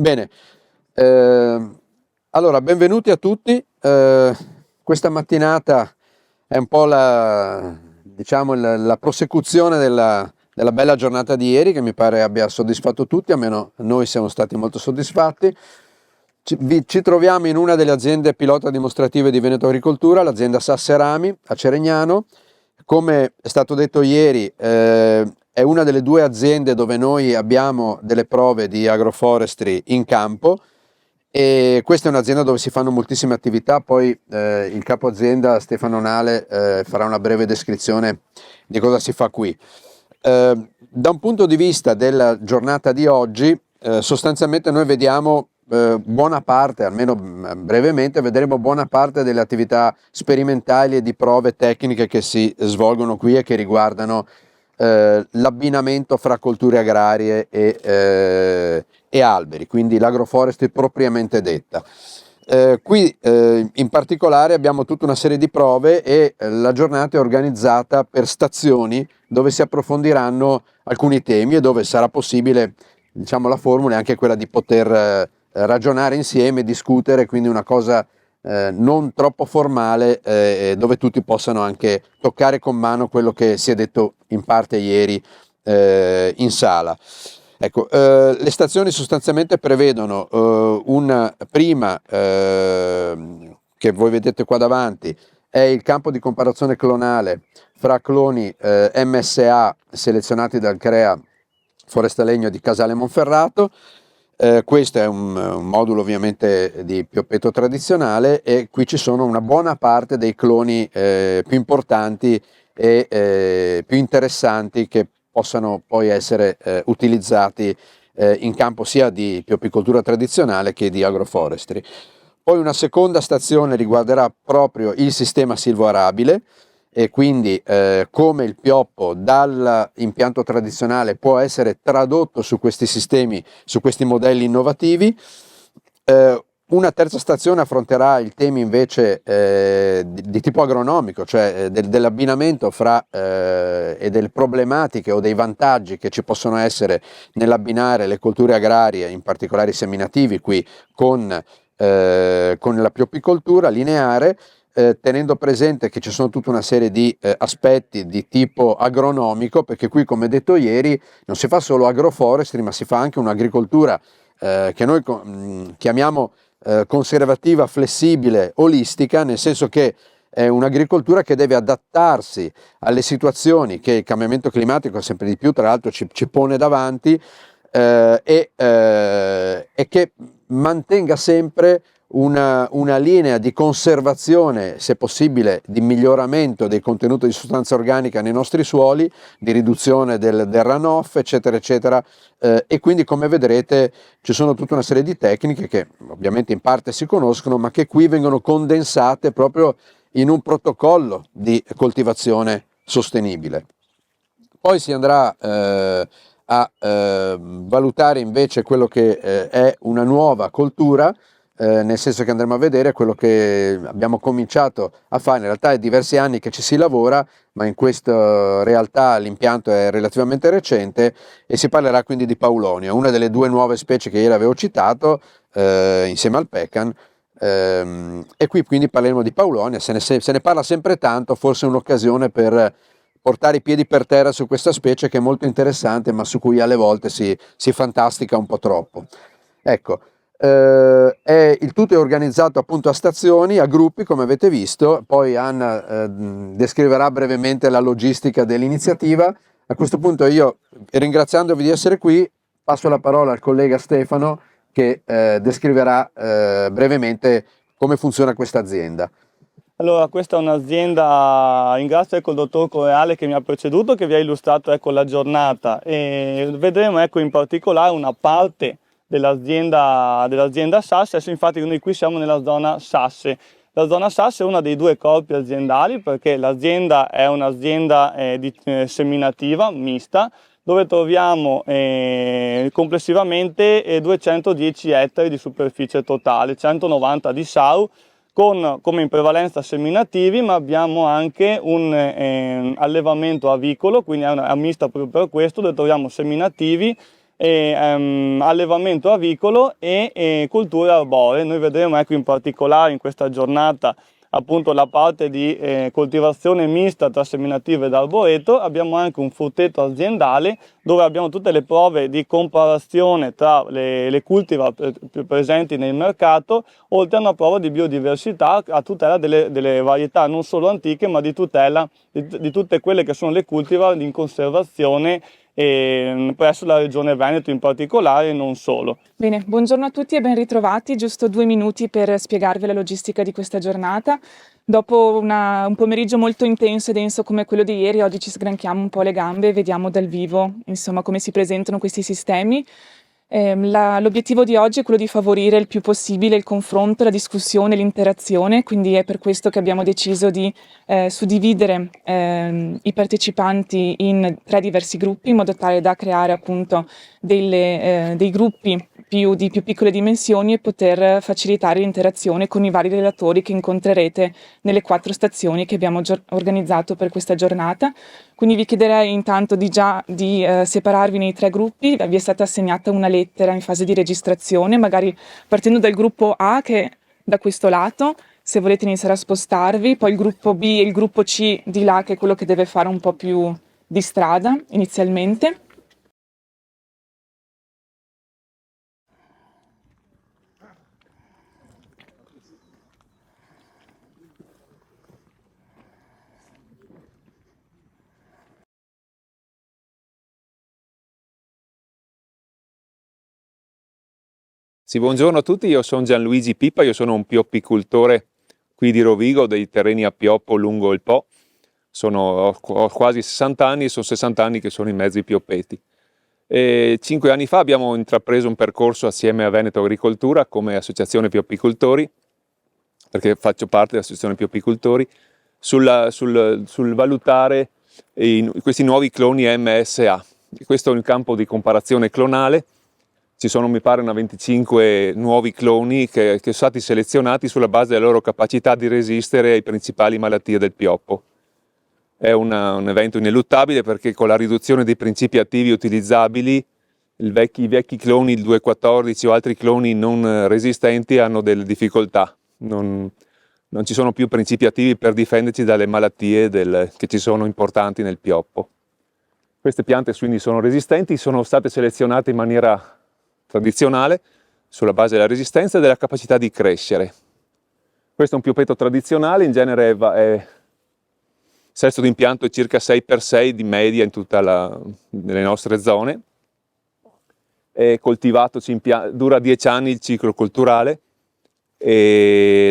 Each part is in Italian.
Bene, allora benvenuti a tutti. Questa mattinata è un po' diciamo, la prosecuzione della bella giornata di ieri che mi pare abbia soddisfatto tutti, almeno noi siamo stati molto soddisfatti. Ci troviamo in una delle aziende pilota dimostrative di Veneto Agricoltura, l'azienda Sasserami a Ceregnano. Come è stato detto ieri, è una delle due aziende dove noi abbiamo delle prove di agroforestry in campo, e questa è un'azienda dove si fanno moltissime attività. Poi il capo azienda Stefano Nale farà una breve descrizione di cosa si fa qui. Da un punto di vista della giornata di oggi, sostanzialmente noi vediamo buona parte, almeno brevemente, vedremo buona parte delle attività sperimentali e di prove tecniche che si svolgono qui e che riguardano l'abbinamento fra colture agrarie e alberi, quindi l'agroforestry propriamente detta. Qui in particolare abbiamo tutta una serie di prove e la giornata è organizzata per stazioni dove si approfondiranno alcuni temi e dove sarà possibile, diciamo, la formula è anche quella di poter ragionare insieme, discutere, quindi una cosa non troppo formale, dove tutti possano anche toccare con mano quello che si è detto in parte ieri in sala. Ecco, le stazioni sostanzialmente prevedono una prima, che voi vedete qua davanti, è il campo di comparazione clonale fra cloni MSA selezionati dal CREA Foresta Legno di Casale Monferrato. Questo è un modulo ovviamente di pioppeto tradizionale, e qui ci sono una buona parte dei cloni più importanti e più interessanti che possano poi essere utilizzati in campo sia di piopicoltura tradizionale che di agroforestry. Poi una seconda stazione riguarderà proprio il sistema silvoarabile, e quindi come il pioppo dall'impianto tradizionale può essere tradotto su questi sistemi, su questi modelli innovativi. Una terza stazione affronterà il tema invece di tipo agronomico, cioè dell'abbinamento fra e delle problematiche o dei vantaggi che ci possono essere nell'abbinare le colture agrarie, in particolare i seminativi qui, con la piopicoltura lineare, tenendo presente che ci sono tutta una serie di aspetti di tipo agronomico, perché qui, come detto ieri, non si fa solo agroforestry, ma si fa anche un'agricoltura che noi chiamiamo conservativa, flessibile, olistica, nel senso che è un'agricoltura che deve adattarsi alle situazioni che il cambiamento climatico sempre di più, tra l'altro, ci pone davanti, e che mantenga sempre una linea di conservazione, se possibile di miglioramento dei contenuti di sostanza organica nei nostri suoli, di riduzione del runoff, eccetera eccetera. E quindi, come vedrete, ci sono tutta una serie di tecniche che ovviamente in parte si conoscono, ma che qui vengono condensate proprio in un protocollo di coltivazione sostenibile. Poi si andrà a valutare invece quello che è una nuova coltura, nel senso che andremo a vedere quello che abbiamo cominciato a fare. In realtà è diversi anni che ci si lavora, ma in questa realtà l'impianto è relativamente recente, e si parlerà quindi di Paulownia, una delle due nuove specie che ieri avevo citato insieme al pecan. E qui quindi parleremo di Paulownia. Se ne parla sempre tanto, forse è un'occasione per portare i piedi per terra su questa specie che è molto interessante, ma su cui alle volte si fantastica un po' troppo. Ecco, il tutto è organizzato appunto a stazioni, a gruppi, come avete visto. Poi Anna descriverà brevemente la logistica dell'iniziativa. A questo punto io, ringraziandovi di essere qui, passo la parola al collega Stefano, che descriverà brevemente come funziona questa azienda. Allora, questa è un'azienda, ringrazio il dottor Correale che mi ha preceduto, che vi ha illustrato la giornata, e vedremo in particolare una parte dell'azienda Sasse. Infatti noi qui siamo nella zona Sasse. La zona Sasse è una dei due corpi aziendali, perché l'azienda è un'azienda seminativa mista, dove troviamo complessivamente 210 ettari di superficie totale, 190 di SAU, come in prevalenza seminativi, ma abbiamo anche un allevamento avicolo, quindi è una mista proprio per questo, dove troviamo seminativi allevamento avicolo e culture arboree. Noi vedremo, ecco, in particolare in questa giornata appunto la parte di coltivazione mista tra seminative ed arboreto. Abbiamo anche un frutteto aziendale dove abbiamo tutte le prove di comparazione tra le cultivar più presenti nel mercato, oltre a una prova di biodiversità a tutela delle varietà non solo antiche, ma di tutela di tutte quelle che sono le cultivar in conservazione presso la regione Veneto in particolare e non solo. Bene, buongiorno a tutti e ben ritrovati. Giusto 2 minuti per spiegarvi la logistica di questa giornata. Dopo un pomeriggio molto intenso e denso come quello di ieri, oggi ci sgranchiamo un po' le gambe e vediamo dal vivo, insomma, come si presentano questi sistemi. L'obiettivo di oggi è quello di favorire il più possibile il confronto, la discussione, l'interazione, quindi è per questo che abbiamo deciso di suddividere i partecipanti in 3 diversi gruppi, in modo tale da creare appunto dei gruppi di più piccole dimensioni e poter facilitare l'interazione con i vari relatori che incontrerete nelle 4 stazioni che abbiamo organizzato per questa giornata. Quindi vi chiederei intanto di separarvi nei 3 gruppi. Vi è stata assegnata una lettera in fase di registrazione, magari partendo dal gruppo A, che è da questo lato, se volete iniziare a spostarvi, poi il gruppo B e il gruppo C di là, che è quello che deve fare un po' più di strada inizialmente. Sì, buongiorno a tutti, io sono Gianluigi Pippa, io sono un pioppicoltore qui di Rovigo, dei terreni a pioppo lungo il Po. Ho quasi 60 anni e sono 60 anni che sono in mezzo ai pioppeti. 5 anni fa abbiamo intrapreso un percorso assieme a Veneto Agricoltura come associazione pioppicoltori, perché faccio parte dell'associazione pioppicoltori, sul valutare questi nuovi cloni MSA. Questo è il campo di comparazione clonale. Ci sono, mi pare, 25 nuovi cloni che sono stati selezionati sulla base della loro capacità di resistere ai principali malattie del pioppo. È un evento ineluttabile perché con la riduzione dei principi attivi utilizzabili, i vecchi cloni, il 214 o altri cloni non resistenti hanno delle difficoltà. Non ci sono più principi attivi per difenderci dalle malattie che ci sono importanti nel pioppo. Queste piante quindi sono resistenti, sono state selezionate in maniera tradizionale sulla base della resistenza e della capacità di crescere. Questo è un pioppeto tradizionale, in genere il sesso d'impianto è circa 6x6 di media in nelle nostre zone. È coltivato, dura 10 anni il ciclo colturale e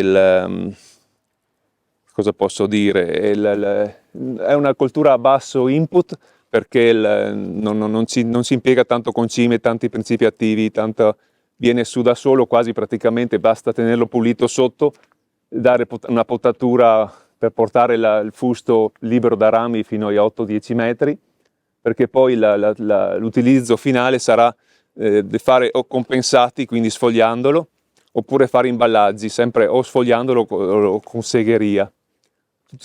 cosa posso dire? È una coltura a basso input, perché non si impiega tanto concime, tanti principi attivi, viene su da solo quasi praticamente, basta tenerlo pulito sotto, dare una potatura per portare il fusto libero da rami fino ai 8-10 metri, perché poi l'utilizzo finale sarà di fare o compensati, quindi sfogliandolo, oppure fare imballaggi, sempre o sfogliandolo o con segheria.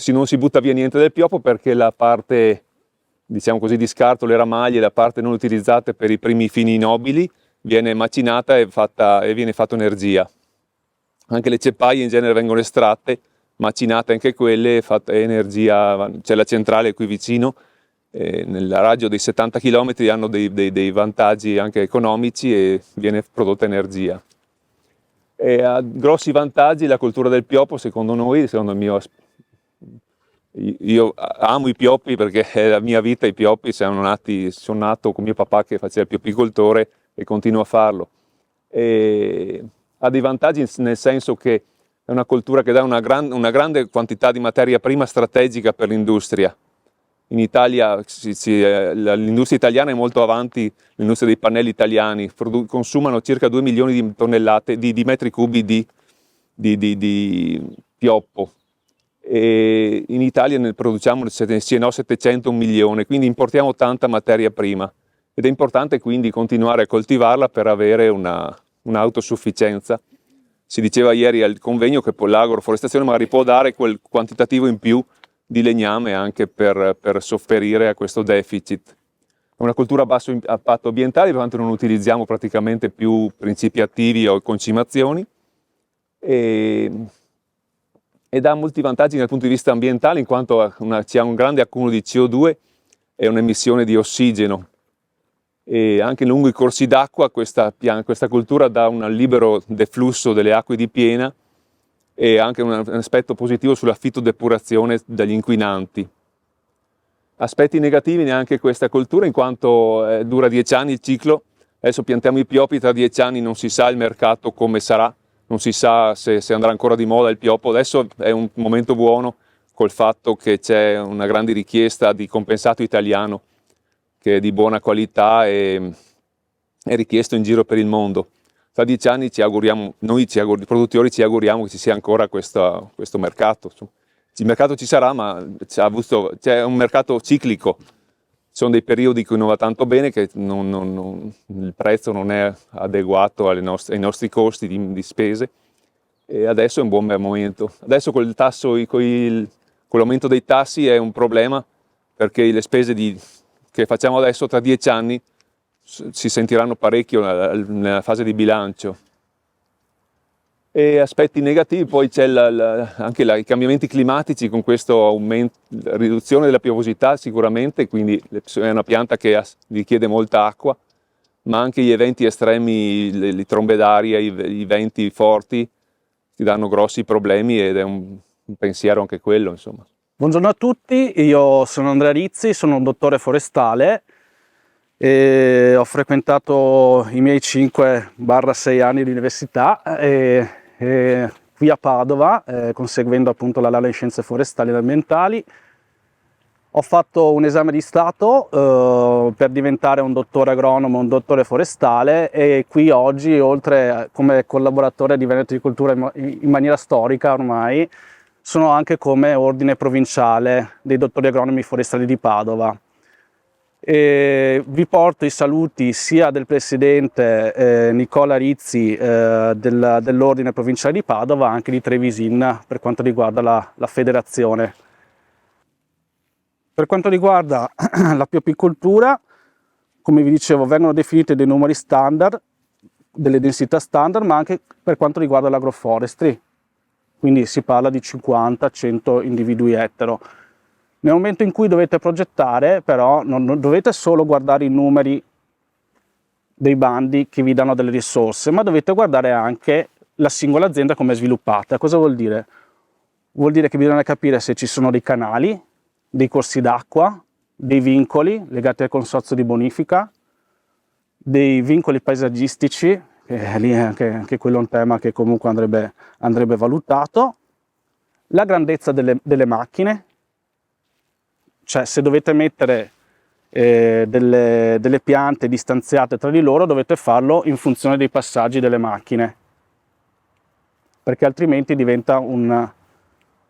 Non si butta via niente del pioppo perché la parte, diciamo così, di scarto, le ramaglie, la parte non utilizzate per i primi fini nobili, viene macinata e viene fatta energia. Anche le ceppaie in genere vengono estratte, macinate anche quelle, fatta energia. C'è la centrale qui vicino, nel raggio dei 70 km hanno dei vantaggi anche economici e viene prodotta energia. E ha grossi vantaggi la coltura del pioppo, secondo noi, secondo il mio. Io amo i pioppi perché è la mia vita, i pioppi. Sono nato con mio papà che faceva il pioppicoltore e continuo a farlo. E ha dei vantaggi nel senso che è una coltura che dà una grande quantità di materia prima strategica per l'industria. In Italia l'industria italiana è molto avanti, l'industria dei pannelli italiani, consumano circa 2 milioni di tonnellate, di metri cubi di pioppo. E in Italia ne produciamo 700 un milione, quindi importiamo tanta materia prima ed è importante quindi continuare a coltivarla per avere un'autosufficienza. Si diceva ieri al convegno che l'agroforestazione magari può dare quel quantitativo in più di legname anche per sopperire a questo deficit. una cultura a basso impatto ambientale, per quanto non utilizziamo praticamente più principi attivi o concimazioni, e ha molti vantaggi dal punto di vista ambientale, in quanto c'è un grande accumulo di CO2 e un'emissione di ossigeno. E anche lungo i corsi d'acqua questa cultura dà un libero deflusso delle acque di piena e anche un aspetto positivo sulla fitodepurazione dagli inquinanti. Aspetti negativi neanche questa cultura, in quanto dura 10 anni il ciclo. Adesso piantiamo i pioppi, tra 10 anni non si sa il mercato come sarà, non si sa se andrà ancora di moda il pioppo. Adesso è un momento buono col fatto che c'è una grande richiesta di compensato italiano che è di buona qualità e è richiesto in giro per il mondo. Tra 10 anni noi i produttori ci auguriamo che ci sia ancora questo mercato. Il mercato ci sarà, ma c'è un mercato ciclico. Ci sono dei periodi in cui non va tanto bene, che il prezzo non è adeguato ai nostri costi di spese, e adesso è un buon momento. Adesso con l'aumento dei tassi è un problema, perché le spese che facciamo adesso tra 10 anni si sentiranno parecchio nella fase di bilancio. E aspetti negativi, poi c'è anche i cambiamenti climatici con questa riduzione della piovosità sicuramente, quindi è una pianta che richiede molta acqua, ma anche gli eventi estremi, le trombe d'aria, i venti forti ti danno grossi problemi, ed è un pensiero anche quello, insomma. Buongiorno a tutti, io sono Andrea Rizzi, sono un dottore forestale e ho frequentato i miei 5-6 anni di università qui a Padova, conseguendo appunto la laurea in scienze forestali ed ambientali. Ho fatto un esame di Stato per diventare un dottore agronomo, un dottore forestale, e qui oggi, oltre come collaboratore di Veneto di Cultura in maniera storica ormai, sono anche come ordine provinciale dei dottori agronomi forestali di Padova. E vi porto i saluti sia del presidente Nicola Rizzi dell'ordine provinciale di Padova, anche di Trevisin per quanto riguarda la federazione. Per quanto riguarda la piopicoltura, come vi dicevo, vengono definite dei numeri standard, delle densità standard, ma anche per quanto riguarda l'agroforestry, quindi si parla di 50-100 individui ettaro. Nel momento in cui dovete progettare, però, non dovete solo guardare i numeri dei bandi che vi danno delle risorse, ma dovete guardare anche la singola azienda come è sviluppata. Cosa vuol dire? Vuol dire che bisogna capire se ci sono dei canali, dei corsi d'acqua, dei vincoli legati al consorzio di bonifica, dei vincoli paesaggistici, che lì anche quello è un tema che comunque andrebbe valutato, la grandezza delle macchine, cioè se dovete mettere delle piante distanziate tra di loro, dovete farlo in funzione dei passaggi delle macchine, perché altrimenti diventa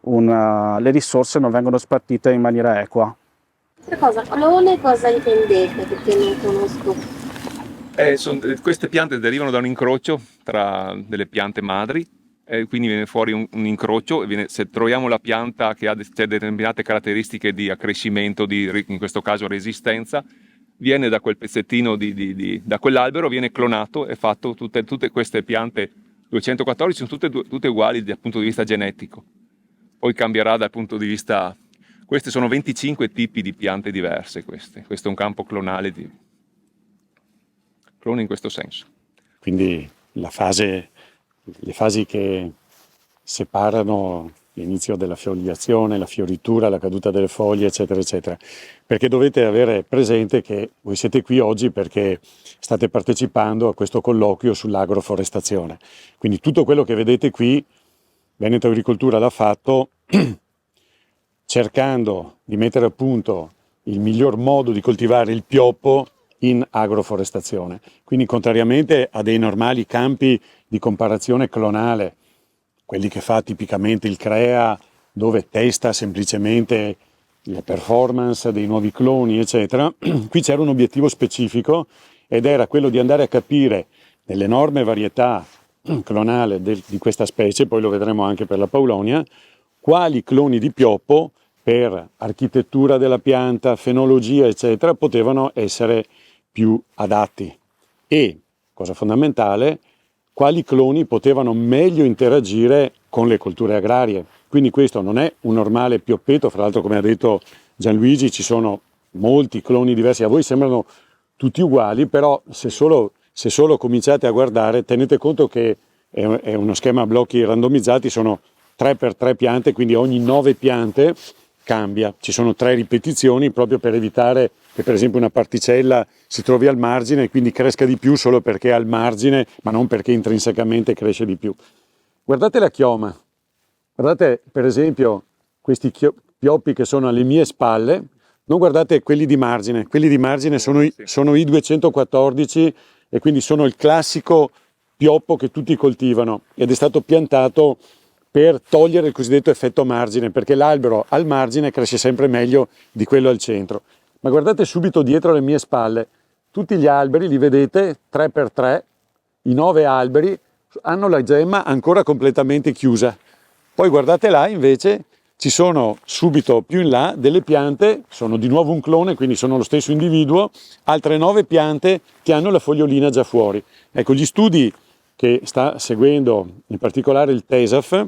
le risorse non vengono spartite in maniera equa. Altra cosa, clone cosa intendete? Perché non conosco. Queste piante derivano da un incrocio tra delle piante madri, quindi viene fuori un incrocio, se troviamo la pianta che ha determinate caratteristiche di accrescimento, in questo caso resistenza, viene da quel pezzettino da quell'albero, viene clonato e fatto. Tutte queste piante 214 sono tutte uguali dal punto di vista genetico. Poi cambierà dal punto di vista. Queste sono 25 tipi di piante diverse. Questo è un campo clonale di clone in questo senso. Quindi le fasi che separano l'inizio della foliazione, la fioritura, la caduta delle foglie, eccetera, eccetera. Perché dovete avere presente che voi siete qui oggi perché state partecipando a questo colloquio sull'agroforestazione. Quindi tutto quello che vedete qui, Veneto Agricoltura l'ha fatto cercando di mettere a punto il miglior modo di coltivare il pioppo in agroforestazione. Quindi contrariamente a dei normali campi di comparazione clonale, quelli che fa tipicamente il CREA, dove testa semplicemente le performance dei nuovi cloni, eccetera, qui c'era un obiettivo specifico ed era quello di andare a capire nell'enorme varietà clonale di questa specie, poi lo vedremo anche per la Paulonia, quali cloni di pioppo per architettura della pianta, fenologia, eccetera, potevano essere più adatti. E, cosa fondamentale, quali cloni potevano meglio interagire con le colture agrarie. Quindi questo non è un normale pioppeto, fra l'altro come ha detto Gianluigi ci sono molti cloni diversi, a voi sembrano tutti uguali, però se solo cominciate a guardare, tenete conto che è uno schema a blocchi randomizzati, sono 3x3 piante, quindi ogni 9 piante cambia. Ci sono 3 ripetizioni proprio per evitare che per esempio una particella si trovi al margine e quindi cresca di più solo perché è al margine, ma non perché intrinsecamente cresce di più. Guardate la chioma, guardate per esempio questi pioppi che sono alle mie spalle, non guardate quelli di margine sono i 214 e quindi sono il classico pioppo che tutti coltivano ed è stato piantato per togliere il cosiddetto effetto margine, perché l'albero al margine cresce sempre meglio di quello al centro. Ma guardate subito dietro le mie spalle, tutti gli alberi, li vedete 3x3, i 9 alberi hanno la gemma ancora completamente chiusa. Poi guardate là invece ci sono subito più in là delle piante, sono di nuovo un clone, quindi sono lo stesso individuo, altre 9 piante che hanno la fogliolina già fuori. Ecco, gli studi che sta seguendo in particolare il TESAF,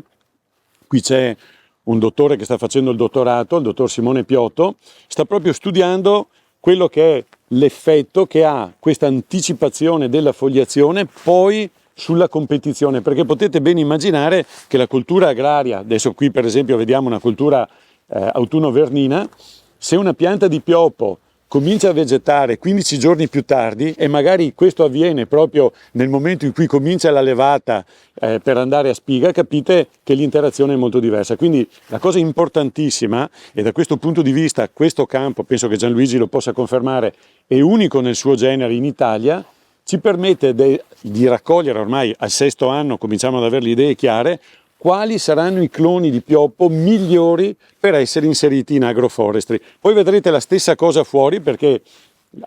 qui c'è un dottore che sta facendo il dottorato, il dottor Simone Piotto, sta proprio studiando quello che è l'effetto che ha questa anticipazione della foliazione poi sulla competizione, perché potete ben immaginare che la coltura agraria, adesso qui per esempio vediamo una coltura autunno-vernina, se una pianta di pioppo comincia a vegetare 15 giorni più tardi e magari questo avviene proprio nel momento in cui comincia la levata per andare a spiga, capite che l'interazione è molto diversa. Quindi la cosa importantissima, e da questo punto di vista questo campo, penso che Gianluigi lo possa confermare, è unico nel suo genere in Italia, ci permette di raccogliere ormai al 6° anno, cominciamo ad avere le idee chiare, quali saranno i cloni di pioppo migliori per essere inseriti in agroforestry. Poi vedrete la stessa cosa fuori, perché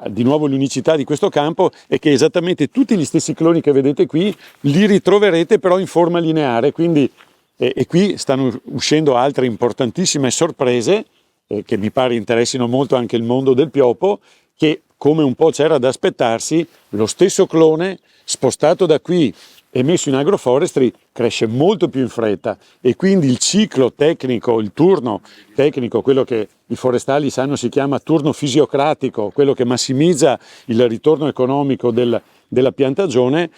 di nuovo l'unicità di questo campo è che esattamente tutti gli stessi cloni che vedete qui li ritroverete però in forma lineare, quindi e qui stanno uscendo altre importantissime sorprese che mi pare interessino molto anche il mondo del pioppo, che come un po' c'era da aspettarsi, lo stesso clone spostato da qui e messo in agroforestry cresce molto più in fretta e quindi il ciclo tecnico, il turno tecnico, quello che i forestali sanno si chiama turno fisiocratico, quello che massimizza il ritorno economico della piantagione,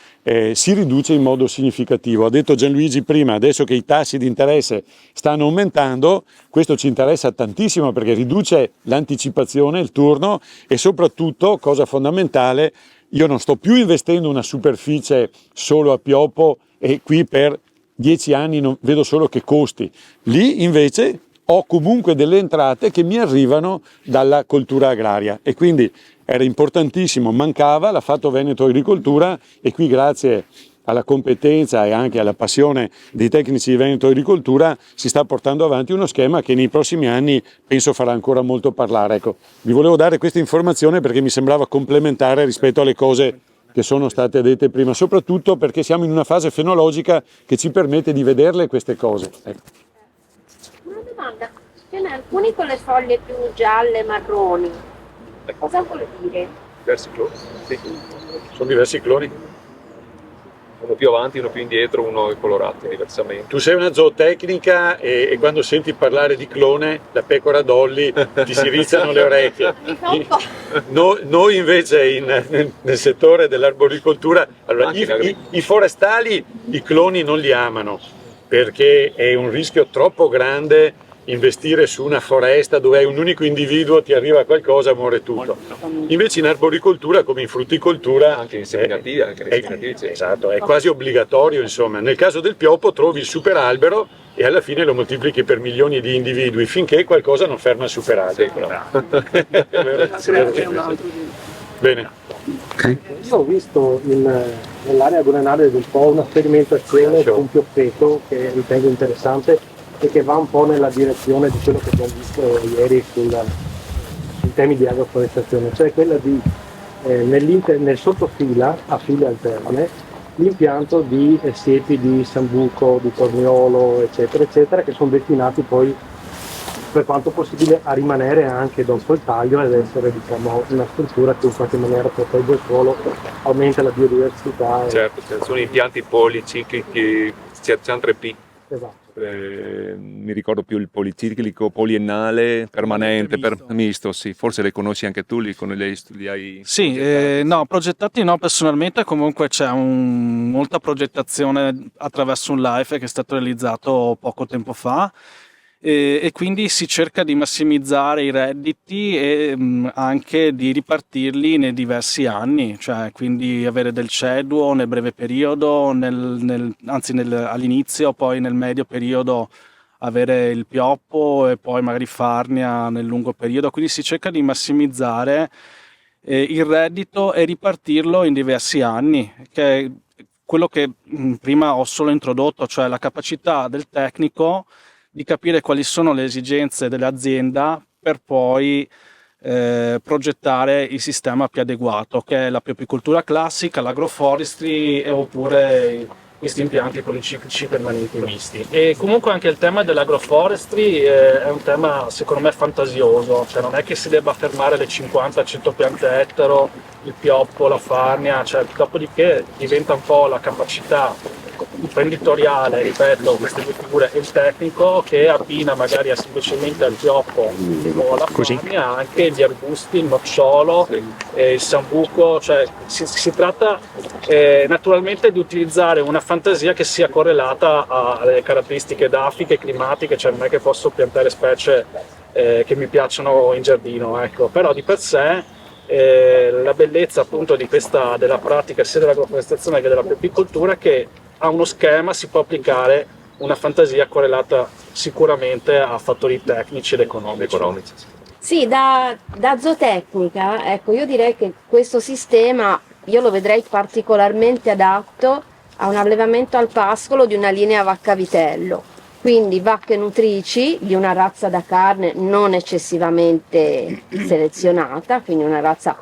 si riduce in modo significativo. Ha detto Gianluigi prima, adesso che i tassi di interesse stanno aumentando, questo ci interessa tantissimo perché riduce l'anticipazione, il turno e soprattutto, cosa fondamentale, io non sto più investendo una superficie solo a pioppo e qui per 10 anni non vedo solo che costi. Lì invece ho comunque delle entrate che mi arrivano dalla coltura agraria e quindi era importantissimo, mancava, l'ha fatto Veneto Agricoltura e qui grazie alla competenza e anche alla passione dei tecnici di Veneto Agricoltura si sta portando avanti uno schema che nei prossimi anni penso farà ancora molto parlare. Ecco, vi volevo dare questa informazione perché mi sembrava complementare rispetto alle cose che sono state dette prima, soprattutto perché siamo in una fase fenologica che ci permette di vederle queste cose. Ecco. Una domanda, ce n'è alcuni con le foglie più gialle, marroni. Cosa vuol dire? Diversi cloni? Sì. Sono diversi cloni. Uno più avanti, uno più indietro, uno è colorato diversamente. Tu sei una zootecnica e quando senti parlare di clone, la pecora Dolly, ti si rizzano le orecchie. Noi invece nel settore dell'arboricoltura, allora, i forestali i cloni non li amano perché è un rischio troppo grande investire su una foresta dove hai un unico individuo, ti arriva qualcosa, muore tutto. Invece in arboricoltura, come in frutticoltura, anche in seminativi, esatto, è quasi obbligatorio, insomma. Nel caso del pioppo trovi il superalbero e alla fine lo moltiplichi per milioni di individui finché qualcosa non ferma il superalbero. Bene. Okay. Io ho visto nell'area granare un po' una sperimentazione con un pioppeto che ritengo interessante e che va un po' nella direzione di quello che abbiamo visto ieri in temi di agroforestazione, cioè quella di nel sottofila a file alterne l'impianto di siepi di sambuco, di torniolo, eccetera, eccetera, che sono destinati poi per quanto possibile a rimanere anche dopo il taglio ed essere, diciamo, una struttura che in qualche maniera protegge il suolo, aumenta la biodiversità. Certo, sono impianti policiclici, c'è 3P. Esatto. Mi ricordo più il policiclico poliennale permanente, misto, sì, forse le conosci anche tu, li hai Sì, progettati? no, progettati no personalmente, comunque c'è molta progettazione attraverso un LIFE che è stato realizzato poco tempo fa e quindi si cerca di massimizzare i redditi e anche di ripartirli nei diversi anni, cioè quindi avere del ceduo nel breve periodo, all'inizio, poi nel medio periodo avere il pioppo e poi magari farnia nel lungo periodo, quindi si cerca di massimizzare il reddito e ripartirlo in diversi anni, che è quello che prima ho solo introdotto, cioè la capacità del tecnico di capire quali sono le esigenze dell'azienda per poi progettare il sistema più adeguato, che è la bioapicoltura classica, l'agroforestry oppure questi impianti policiclici permanenti misti. E comunque anche il tema dell'agroforestry è un tema secondo me fantasioso, cioè non è che si debba fermare le 50-100 piante ettaro, il pioppo, la farnia, cioè dopodiché diventa un po' la capacità imprenditoriale, ripeto, queste due figure, e il tecnico che abbina magari semplicemente al pioppo o alla farnia anche gli arbusti, il nocciolo, il sambuco, cioè si tratta naturalmente di utilizzare una fantasia che sia correlata alle caratteristiche dafiche, climatiche, cioè non è che posso piantare specie che mi piacciono in giardino, ecco, però di per sé la bellezza appunto della pratica sia dell'agroforestazione che della bioapicoltura è che a uno schema si può applicare una fantasia correlata sicuramente a fattori tecnici ed economici. Sì, da zootecnica, ecco, io direi che questo sistema io lo vedrei particolarmente adatto a un allevamento al pascolo di una linea vacca-vitello, quindi vacche nutrici di una razza da carne non eccessivamente selezionata, quindi una razza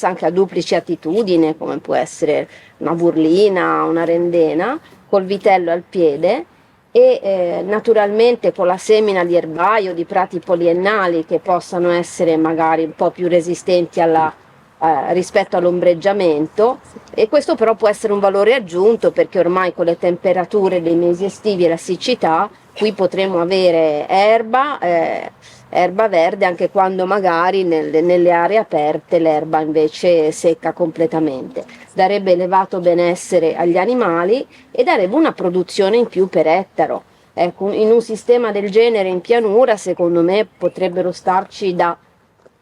anche a duplice attitudine, come può essere una burlina, una rendena, col vitello al piede e naturalmente con la semina di erbaio, di prati poliennali che possano essere magari un po' più resistenti rispetto all'ombreggiamento, e questo però può essere un valore aggiunto perché ormai con le temperature dei mesi estivi e la siccità qui potremo avere erba verde anche quando magari nelle aree aperte l'erba invece secca completamente. Darebbe elevato benessere agli animali e darebbe una produzione in più per ettaro. Ecco, in un sistema del genere in pianura secondo me potrebbero starci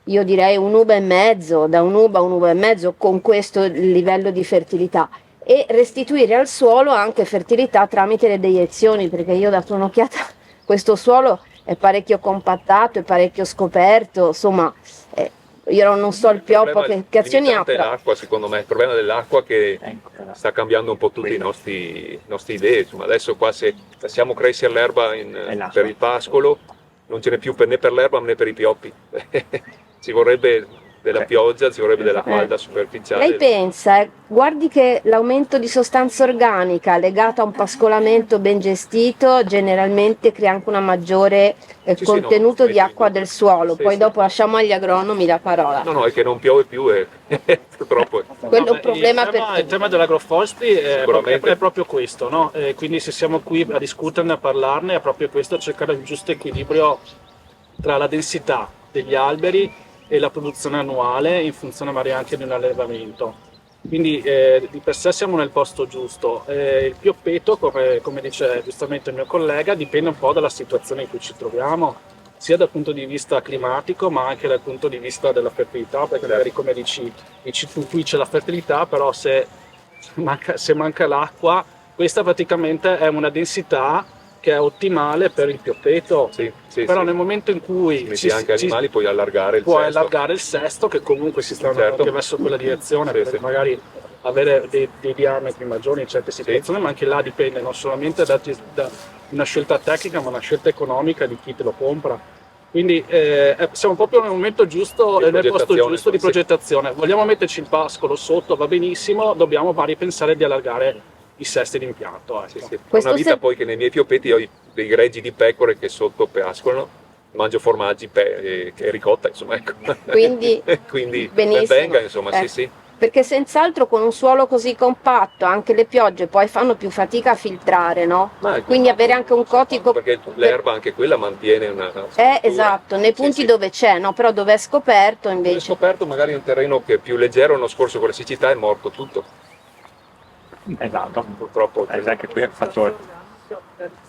io direi da un'uva a un'uva e mezzo con questo livello di fertilità, e restituire al suolo anche fertilità tramite le deiezioni, perché io ho dato un'occhiata, questo suolo è parecchio compattato, è parecchio scoperto, insomma io non so il pioppo che azioni ha. È l'acqua, secondo me, il problema dell'acqua che sta cambiando un po' tutte le nostre idee. Insomma, adesso qua se lasciamo crescere l'erba per il pascolo non ce n'è più né per l'erba né per i pioppi. Ci vorrebbe della pioggia, ci vorrebbe della falda superficiale. Lei pensa, guardi che l'aumento di sostanza organica legato a un pascolamento ben gestito generalmente crea anche una maggiore contenuto di acqua del suolo, poi dopo lasciamo agli agronomi la parola. No, è che non piove più purtroppo. Quello è un problema Il tema dell'agroforestry è proprio questo, no? Quindi se siamo qui a discuterne, a parlarne, è proprio questo, cercare il giusto equilibrio tra la densità degli alberi e la produzione annuale in funzione magari anche di un allevamento. Quindi di per sé siamo nel posto giusto. Il pioppeto, come dice giustamente il mio collega, dipende un po' dalla situazione in cui ci troviamo, sia dal punto di vista climatico ma anche dal punto di vista della fertilità, perché magari come dici tu, qui c'è la fertilità, però se manca l'acqua, questa praticamente è una densità che è ottimale per il pioppeto, però nel momento in cui metti anche animali puoi allargare il sesto, che comunque si sta andando anche verso quella direzione, per magari avere dei diametri maggiori in certe situazioni, ma anche là dipende non solamente da una scelta tecnica ma una scelta economica di chi te lo compra. Quindi siamo proprio nel momento giusto e nel posto giusto di progettazione. Vogliamo metterci il pascolo sotto, va benissimo, dobbiamo magari pensare di allargare i sesti d'impianto. Ecco. Una vita poi che nei miei pioppeti ho dei greggi di pecore che sotto pascolano mangio formaggi e ricotta, insomma, ecco. Quindi, Quindi ben benissimo. venga, insomma, Ecco. sì. Perché senz'altro con un suolo così compatto anche le piogge poi fanno più fatica a filtrare, no? Quindi avere anche un cotico... Perché l'erba anche quella mantiene una struttura. Esatto, nei punti dove c'è, no? Però dove è scoperto invece... Dove è scoperto magari un terreno che è più leggero, l'anno scorso con la siccità è morto tutto. Esatto, Purtroppo. anche qui è il fattore.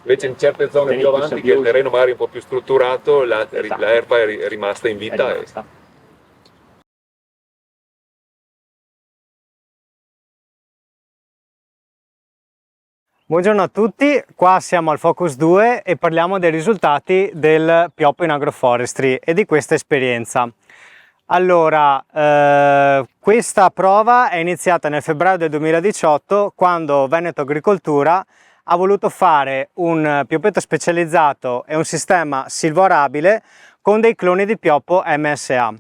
Invece in certe zone più avanti, che il terreno magari un po' più strutturato, l'erba è rimasta in vita. Buongiorno a tutti, qua siamo al Focus 2 e parliamo dei risultati del Pioppo in Agroforestry e di questa esperienza. Allora, questa prova è iniziata nel febbraio del 2018 quando Veneto Agricoltura ha voluto fare un pioppetto specializzato e un sistema silvorabile con dei cloni di pioppo MSA.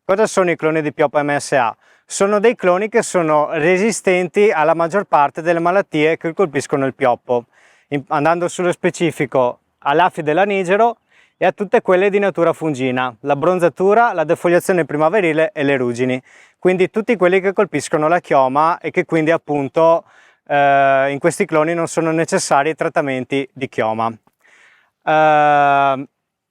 Cosa sono i cloni di pioppo MSA? Sono dei cloni che sono resistenti alla maggior parte delle malattie che colpiscono il pioppo, andando sullo specifico all'afide lanigero e a tutte quelle di natura fungina, la bronzatura, la defoliazione primaverile e le ruggini, quindi tutti quelli che colpiscono la chioma e che quindi appunto in questi cloni non sono necessari trattamenti di chioma.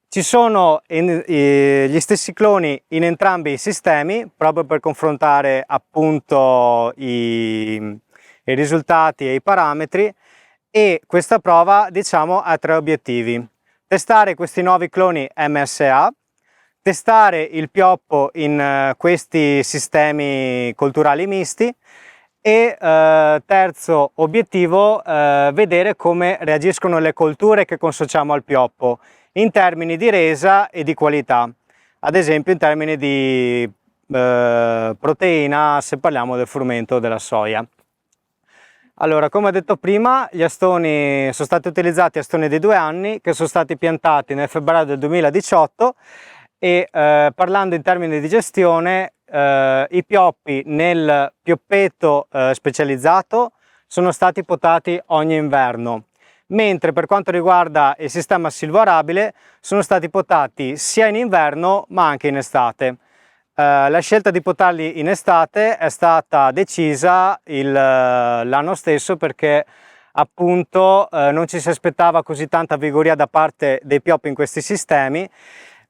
Ci sono gli stessi cloni in entrambi i sistemi proprio per confrontare appunto i risultati e i parametri, e questa prova diciamo ha tre obiettivi: testare questi nuovi cloni MSA, testare il pioppo in questi sistemi colturali misti e terzo obiettivo vedere come reagiscono le colture che consociamo al pioppo in termini di resa e di qualità, ad esempio in termini di proteina se parliamo del frumento della soia. Allora, come ho detto prima, gli astoni sono stati utilizzati astoni di 2 anni che sono stati piantati nel febbraio del 2018 e parlando in termini di gestione, i pioppi nel pioppetto specializzato sono stati potati ogni inverno, mentre per quanto riguarda il sistema silvorabile sono stati potati sia in inverno ma anche in estate. La scelta di potarli in estate è stata decisa l'anno stesso perché appunto non ci si aspettava così tanta vigoria da parte dei pioppi in questi sistemi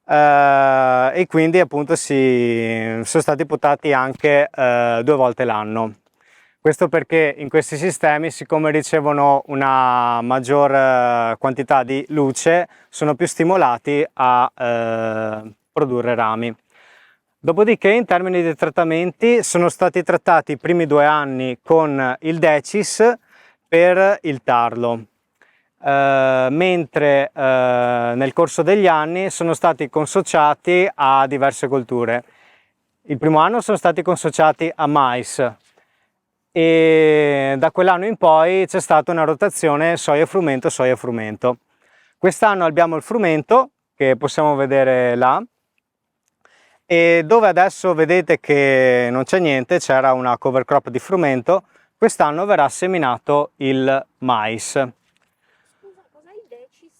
e quindi appunto sono stati potati anche 2 volte l'anno. Questo perché in questi sistemi, siccome ricevono una maggior quantità di luce, sono più stimolati a produrre rami. Dopodiché in termini di trattamenti sono stati trattati i primi 2 anni con il Decis per il tarlo, mentre nel corso degli anni sono stati consociati a diverse colture. Il primo anno sono stati consociati a mais e da quell'anno in poi c'è stata una rotazione soia e frumento. Quest'anno abbiamo il frumento che possiamo vedere là, e dove adesso vedete che non c'è niente, c'era una cover crop di frumento, quest'anno verrà seminato il mais. Scusa, cos'è il Decis?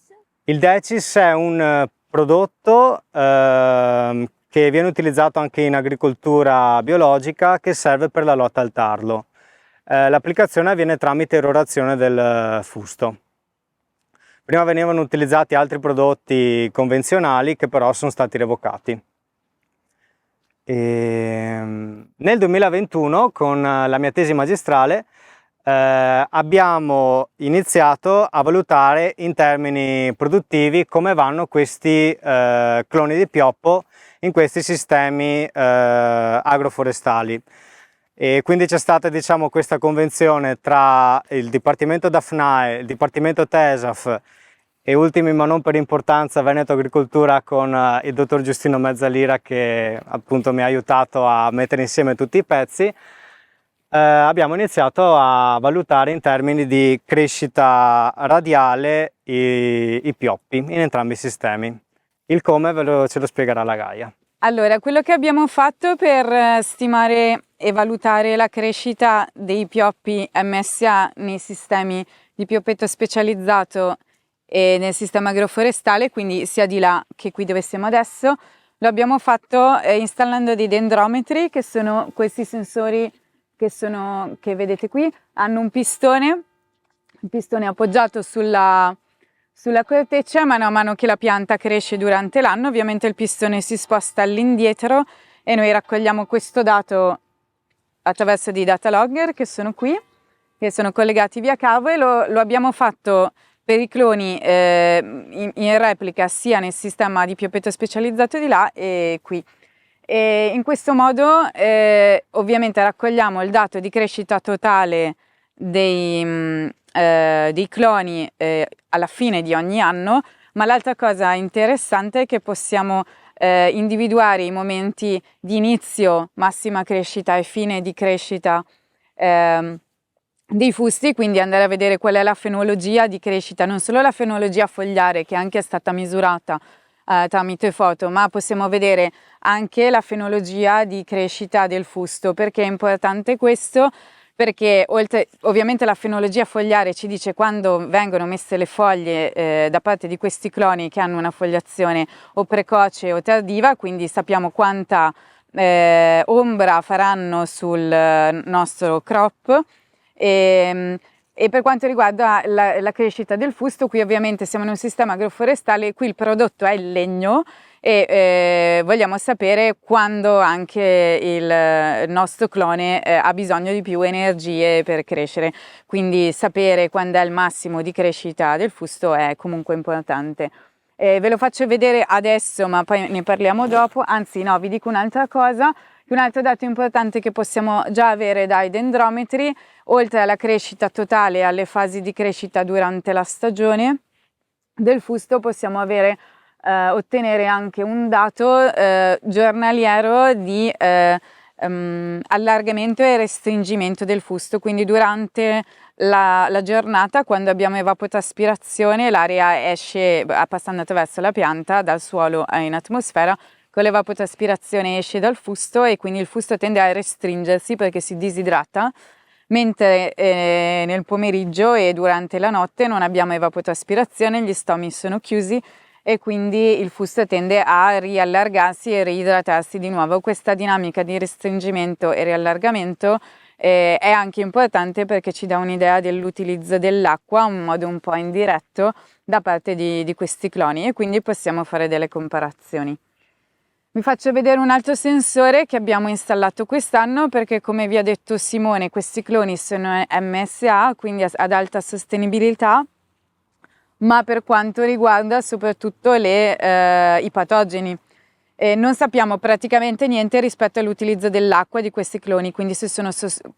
Il Decis è un prodotto che viene utilizzato anche in agricoltura biologica, che serve per la lotta al tarlo. L'applicazione avviene tramite erorazione del fusto. Prima venivano utilizzati altri prodotti convenzionali che però sono stati revocati. Nel 2021 con la mia tesi magistrale abbiamo iniziato a valutare in termini produttivi come vanno questi cloni di pioppo in questi sistemi agroforestali, e quindi c'è stata diciamo questa convenzione tra il Dipartimento DAFNAE, il Dipartimento TESAF e ultimi ma non per importanza Veneto Agricoltura con il dottor Giustino Mezzalira che appunto mi ha aiutato a mettere insieme tutti i pezzi. Abbiamo iniziato a valutare in termini di crescita radiale i pioppi in entrambi i sistemi. Il come ce lo spiegherà la Gaia. Allora, quello che abbiamo fatto per stimare e valutare la crescita dei pioppi MSA nei sistemi di pioppetto specializzato e nel sistema agroforestale, quindi sia di là che qui dove siamo adesso. Lo abbiamo fatto installando dei dendrometri, che sono questi sensori che vedete qui. Hanno un pistone appoggiato sulla corteccia. Mano a mano che la pianta cresce durante l'anno, ovviamente il pistone si sposta all'indietro e noi raccogliamo questo dato attraverso dei data logger che sono qui, che sono collegati via cavo, e lo abbiamo fatto per i cloni in replica sia nel sistema di pioppeto specializzato di là e qui. E in questo modo ovviamente raccogliamo il dato di crescita totale dei cloni alla fine di ogni anno, ma l'altra cosa interessante è che possiamo individuare i momenti di inizio, massima crescita e fine di crescita dei fusti, quindi andare a vedere qual è la fenologia di crescita, non solo la fenologia fogliare, che anche è stata misurata tramite foto, ma possiamo vedere anche la fenologia di crescita del fusto. Perché è importante questo? Perché ovviamente la fenologia fogliare ci dice quando vengono messe le foglie da parte di questi cloni che hanno una fogliazione o precoce o tardiva, quindi sappiamo quanta ombra faranno sul nostro crop. E per quanto riguarda la crescita del fusto, qui ovviamente siamo in un sistema agroforestale, qui il prodotto è il legno e vogliamo sapere quando anche il nostro clone ha bisogno di più energie per crescere, quindi sapere quando è il massimo di crescita del fusto è comunque importante. Ve lo faccio vedere adesso, ma poi ne parliamo dopo. Anzi no, vi dico un'altra cosa. Un altro dato importante che possiamo già avere dai dendrometri, oltre alla crescita totale e alle fasi di crescita durante la stagione del fusto, possiamo ottenere anche un dato giornaliero di allargamento e restringimento del fusto. Quindi durante la giornata, quando abbiamo evapotranspirazione, l'aria esce passando attraverso la pianta dal suolo in atmosfera. Con l'evapotranspirazione esce dal fusto e quindi il fusto tende a restringersi perché si disidrata, mentre nel pomeriggio e durante la notte non abbiamo evapotranspirazione, gli stomi sono chiusi e quindi il fusto tende a riallargarsi e reidratarsi di nuovo. Questa dinamica di restringimento e riallargamento è anche importante perché ci dà un'idea dell'utilizzo dell'acqua, un modo un po' indiretto da parte di questi cloni, e quindi possiamo fare delle comparazioni. Vi faccio vedere un altro sensore che abbiamo installato quest'anno perché, come vi ha detto Simone, questi cloni sono MSA, quindi ad alta sostenibilità, ma per quanto riguarda soprattutto i patogeni. Non sappiamo praticamente niente rispetto all'utilizzo dell'acqua di questi cloni, quindi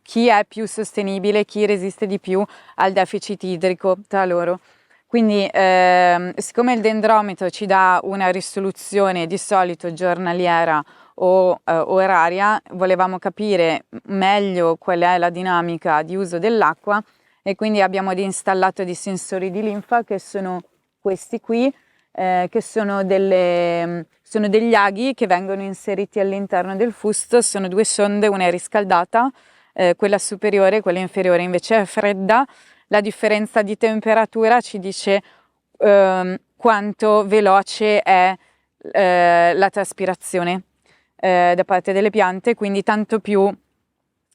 chi è più sostenibile, chi resiste di più al deficit idrico tra loro. Quindi siccome il dendrometro ci dà una risoluzione di solito giornaliera o oraria, volevamo capire meglio qual è la dinamica di uso dell'acqua e quindi abbiamo installato dei sensori di linfa che sono questi qui, che sono degli aghi che vengono inseriti all'interno del fusto. Sono due sonde, una è riscaldata, quella superiore, quella inferiore invece è fredda. La differenza di temperatura ci dice quanto veloce è la traspirazione da parte delle piante, quindi tanto più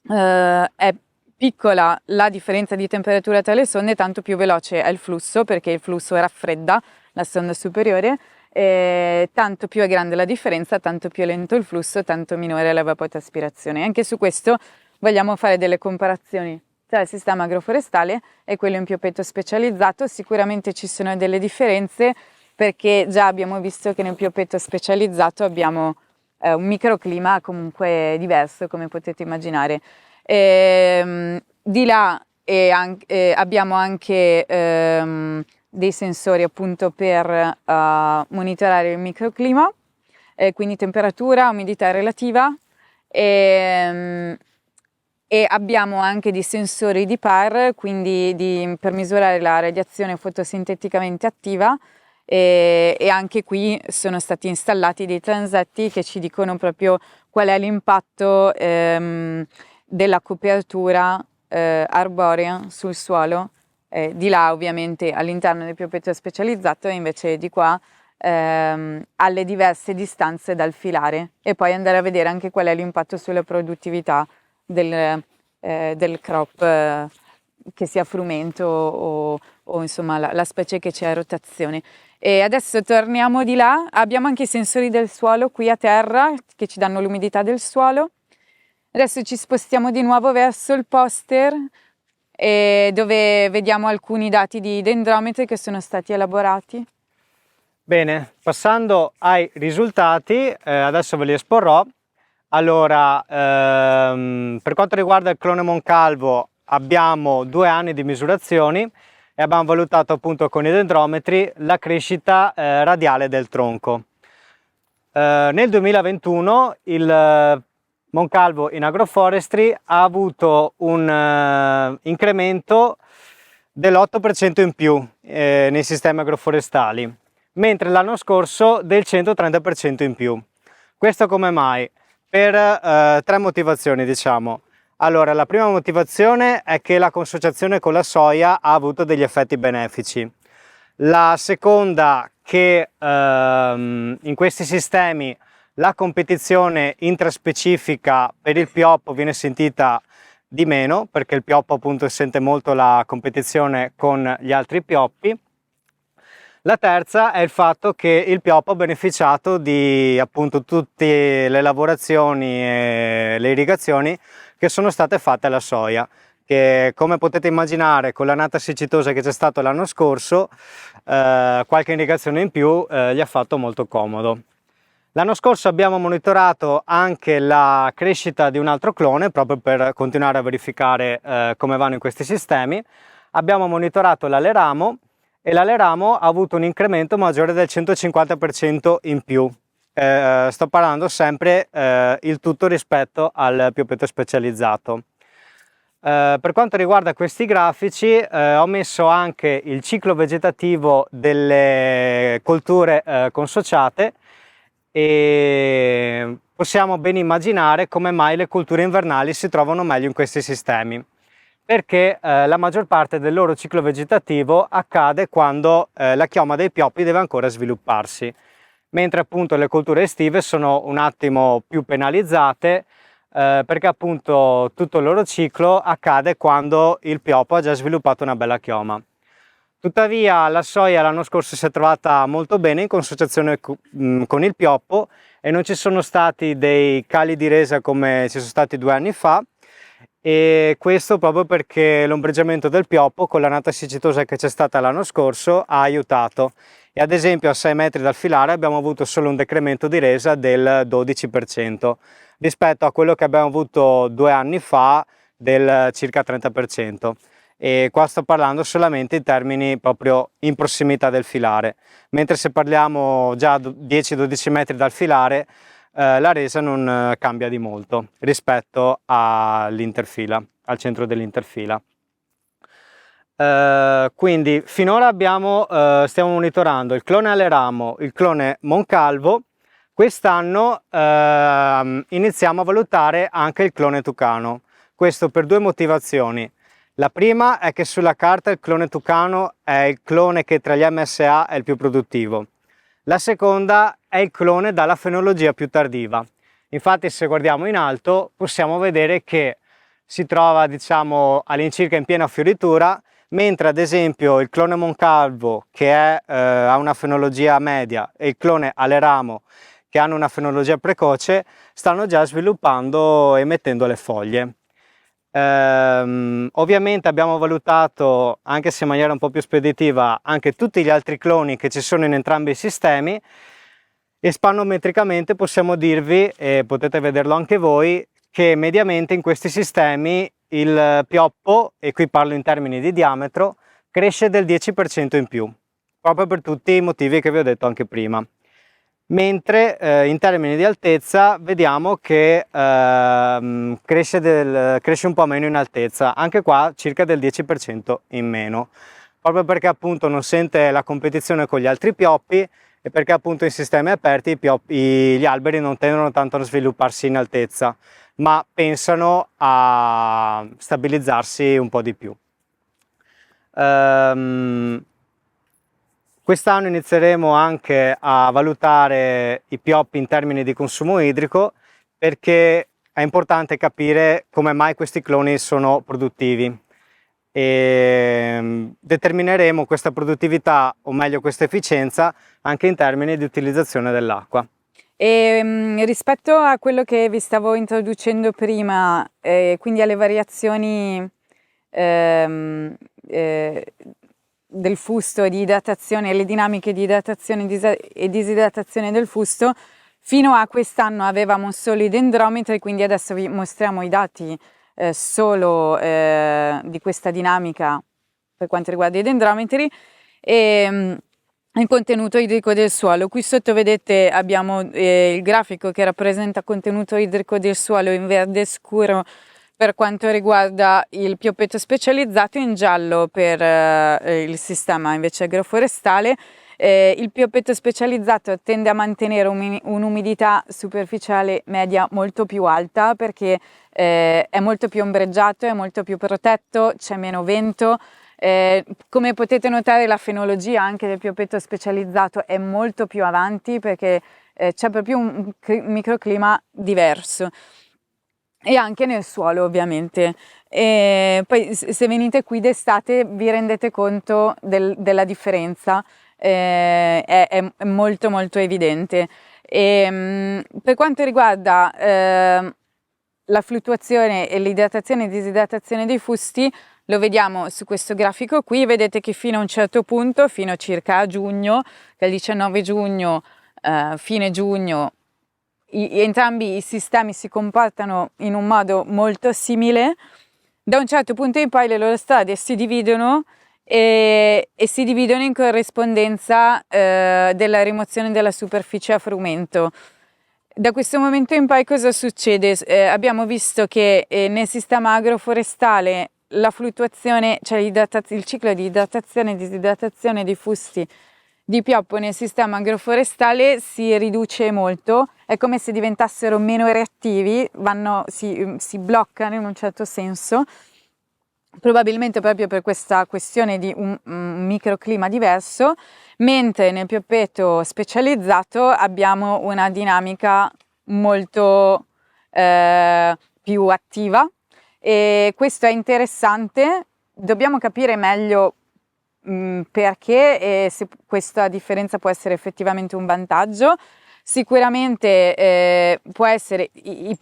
è piccola la differenza di temperatura tra le sonde, tanto più veloce è il flusso, perché il flusso raffredda la sonda superiore, tanto più è grande la differenza, tanto più è lento il flusso, tanto minore è l'evapotranspirazione. Anche su questo vogliamo fare delle comparazioni tra il sistema agroforestale e quello in pioppeto specializzato. Sicuramente ci sono delle differenze perché già abbiamo visto che nel pioppeto specializzato abbiamo un microclima comunque diverso, come potete immaginare. Di là abbiamo anche dei sensori appunto per monitorare il microclima, quindi temperatura, umidità relativa, e abbiamo anche dei sensori di PAR, quindi per misurare la radiazione fotosinteticamente attiva, e anche qui sono stati installati dei transetti che ci dicono proprio qual è l'impatto della copertura arborea sul suolo di là ovviamente all'interno del pioppeto specializzato e invece di qua alle diverse distanze dal filare, e poi andare a vedere anche qual è l'impatto sulla produttività del crop, che sia frumento o insomma la specie che c'è a rotazione. E adesso torniamo di là, abbiamo anche i sensori del suolo qui a terra che ci danno l'umidità del suolo. Adesso ci spostiamo di nuovo verso il poster dove vediamo alcuni dati di dendrometri che sono stati elaborati. Bene, passando ai risultati, adesso ve li esporrò. Allora, per quanto riguarda il clone Moncalvo abbiamo 2 anni di misurazioni e abbiamo valutato appunto con i dendrometri la crescita radiale del tronco. Nel 2021 il Moncalvo in agroforestry ha avuto un incremento dell'8% in più nei sistemi agroforestali, mentre l'anno scorso del 130% in più. Questo come mai? Per 3 motivazioni, diciamo. Allora, la prima motivazione è che la consociazione con la soia ha avuto degli effetti benefici. La seconda, che in questi sistemi la competizione intraspecifica per il pioppo viene sentita di meno, perché il pioppo appunto sente molto la competizione con gli altri pioppi. La terza è il fatto che il pioppo ha beneficiato di appunto tutte le lavorazioni e le irrigazioni che sono state fatte alla soia, che come potete immaginare con l'annata siccitosa che c'è stato l'anno scorso, qualche irrigazione in più gli ha fatto molto comodo. L'anno scorso abbiamo monitorato anche la crescita di un altro clone proprio per continuare a verificare come vanno in questi sistemi. Abbiamo monitorato l'Aleramo e l'Aleramo ha avuto un incremento maggiore del 150% in più. Sto parlando sempre il tutto rispetto al pioppeto specializzato. Per quanto riguarda questi grafici ho messo anche il ciclo vegetativo delle colture consociate e possiamo ben immaginare come mai le colture invernali si trovano meglio in questi sistemi, perché la maggior parte del loro ciclo vegetativo accade quando la chioma dei pioppi deve ancora svilupparsi, mentre appunto le colture estive sono un attimo più penalizzate perché appunto tutto il loro ciclo accade quando il pioppo ha già sviluppato una bella chioma. Tuttavia la soia l'anno scorso si è trovata molto bene in consociazione con il pioppo e non ci sono stati dei cali di resa come ci sono stati 2 anni fa, e questo proprio perché l'ombreggiamento del pioppo con l'annata siccitosa che c'è stata l'anno scorso ha aiutato, e ad esempio a 6 metri dal filare abbiamo avuto solo un decremento di resa del 12% rispetto a quello che abbiamo avuto 2 anni fa del circa 30%. E qua sto parlando solamente in termini proprio in prossimità del filare, mentre se parliamo già 10-12 metri dal filare la resa non cambia di molto rispetto all'interfila, al centro dell'interfila. Quindi finora stiamo monitorando il clone Aleramo, il clone Moncalvo. Quest'anno iniziamo a valutare anche il clone Tucano, questo per 2 motivazioni. La prima è che sulla carta il clone Tucano è il clone che tra gli MSA è il più produttivo. La seconda è il clone dalla fenologia più tardiva. Infatti se guardiamo in alto possiamo vedere che si trova diciamo all'incirca in piena fioritura, mentre ad esempio il clone Moncalvo che ha una fenologia media e il clone Aleramo che hanno una fenologia precoce stanno già sviluppando e mettendo le foglie. Ovviamente abbiamo valutato, anche se in maniera un po' più speditiva, anche tutti gli altri cloni che ci sono in entrambi i sistemi, e spannometricamente possiamo dirvi, e potete vederlo anche voi, che mediamente in questi sistemi il pioppo, e qui parlo in termini di diametro, cresce del 10% in più, proprio per tutti i motivi che vi ho detto anche prima. Mentre in termini di altezza vediamo che cresce un po' meno in altezza, anche qua circa del 10% in meno, proprio perché appunto non sente la competizione con gli altri pioppi e perché appunto in sistemi aperti gli alberi non tendono tanto a svilupparsi in altezza, ma pensano a stabilizzarsi un po' di più. Quest'anno inizieremo anche a valutare i pioppi in termini di consumo idrico, perché è importante capire come mai questi cloni sono produttivi, e determineremo questa produttività, o meglio questa efficienza, anche in termini di utilizzazione dell'acqua. E rispetto a quello che vi stavo introducendo prima, quindi alle variazioni del fusto e di idratazione, le dinamiche di idratazione e disidratazione del fusto, fino a quest'anno avevamo solo i dendrometri, quindi adesso vi mostriamo i dati solo di questa dinamica per quanto riguarda i dendrometri e il contenuto idrico del suolo. Qui sotto vedete abbiamo il grafico che rappresenta il contenuto idrico del suolo in verde scuro per quanto riguarda il pioppeto specializzato, in giallo per il sistema invece agroforestale. Il pioppeto specializzato tende a mantenere un'umidità superficiale media molto più alta, perché è molto più ombreggiato, è molto più protetto, c'è meno vento. Come potete notare, la fenologia anche del pioppeto specializzato è molto più avanti, perché c'è proprio un microclima diverso, e anche nel suolo ovviamente. E poi se venite qui d'estate vi rendete conto della differenza, è molto molto evidente. Per quanto riguarda la fluttuazione e l'idratazione e disidratazione dei fusti, lo vediamo su questo grafico qui. Vedete che fino a un certo punto, fino circa a giugno, che è il 19 giugno, fine giugno, entrambi i sistemi si comportano in un modo molto simile. Da un certo punto in poi le loro strade si dividono e si dividono in corrispondenza della rimozione della superficie a frumento. Da questo momento in poi cosa succede? Abbiamo visto che nel sistema agroforestale la fluttuazione, cioè il ciclo di idratazione e disidratazione dei fusti di pioppo nel sistema agroforestale si riduce molto, è come se diventassero meno reattivi, si bloccano in un certo senso, probabilmente proprio per questa questione di un microclima diverso, mentre nel pioppeto specializzato abbiamo una dinamica molto più attiva, e questo è interessante. Dobbiamo capire meglio perché e se questa differenza può essere effettivamente un vantaggio. Sicuramente può essere i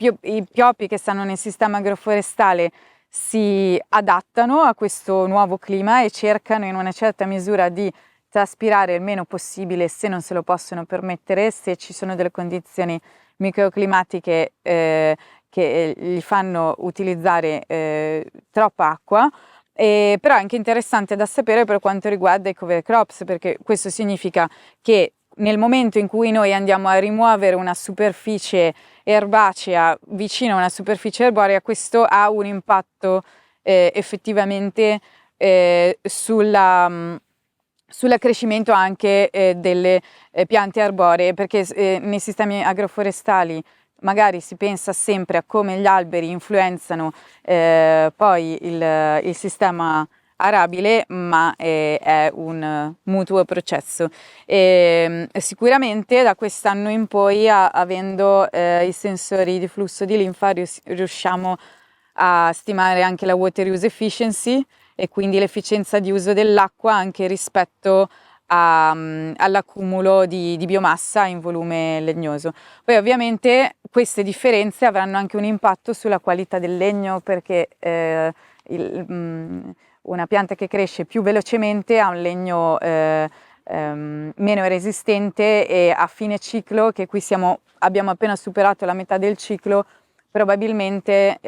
pioppi che stanno nel sistema agroforestale si adattano a questo nuovo clima e cercano in una certa misura di traspirare il meno possibile, se non se lo possono permettere, se ci sono delle condizioni microclimatiche che gli fanno utilizzare troppa acqua. Però è anche interessante da sapere per quanto riguarda i cover crops, perché questo significa che nel momento in cui noi andiamo a rimuovere una superficie erbacea vicino a una superficie arborea, questo ha un impatto effettivamente sull'accrescimento anche delle piante arboree, perché nei sistemi agroforestali magari si pensa sempre a come gli alberi influenzano poi il sistema arabile, ma è un mutuo processo. Sicuramente da quest'anno in poi, avendo i sensori di flusso di linfa, riusciamo a stimare anche la water use efficiency, e quindi l'efficienza di uso dell'acqua anche rispetto all'accumulo di biomassa in volume legnoso. Poi ovviamente queste differenze avranno anche un impatto sulla qualità del legno, perché una pianta che cresce più velocemente ha un legno meno resistente, e a fine ciclo, che qui abbiamo appena superato la metà del ciclo, probabilmente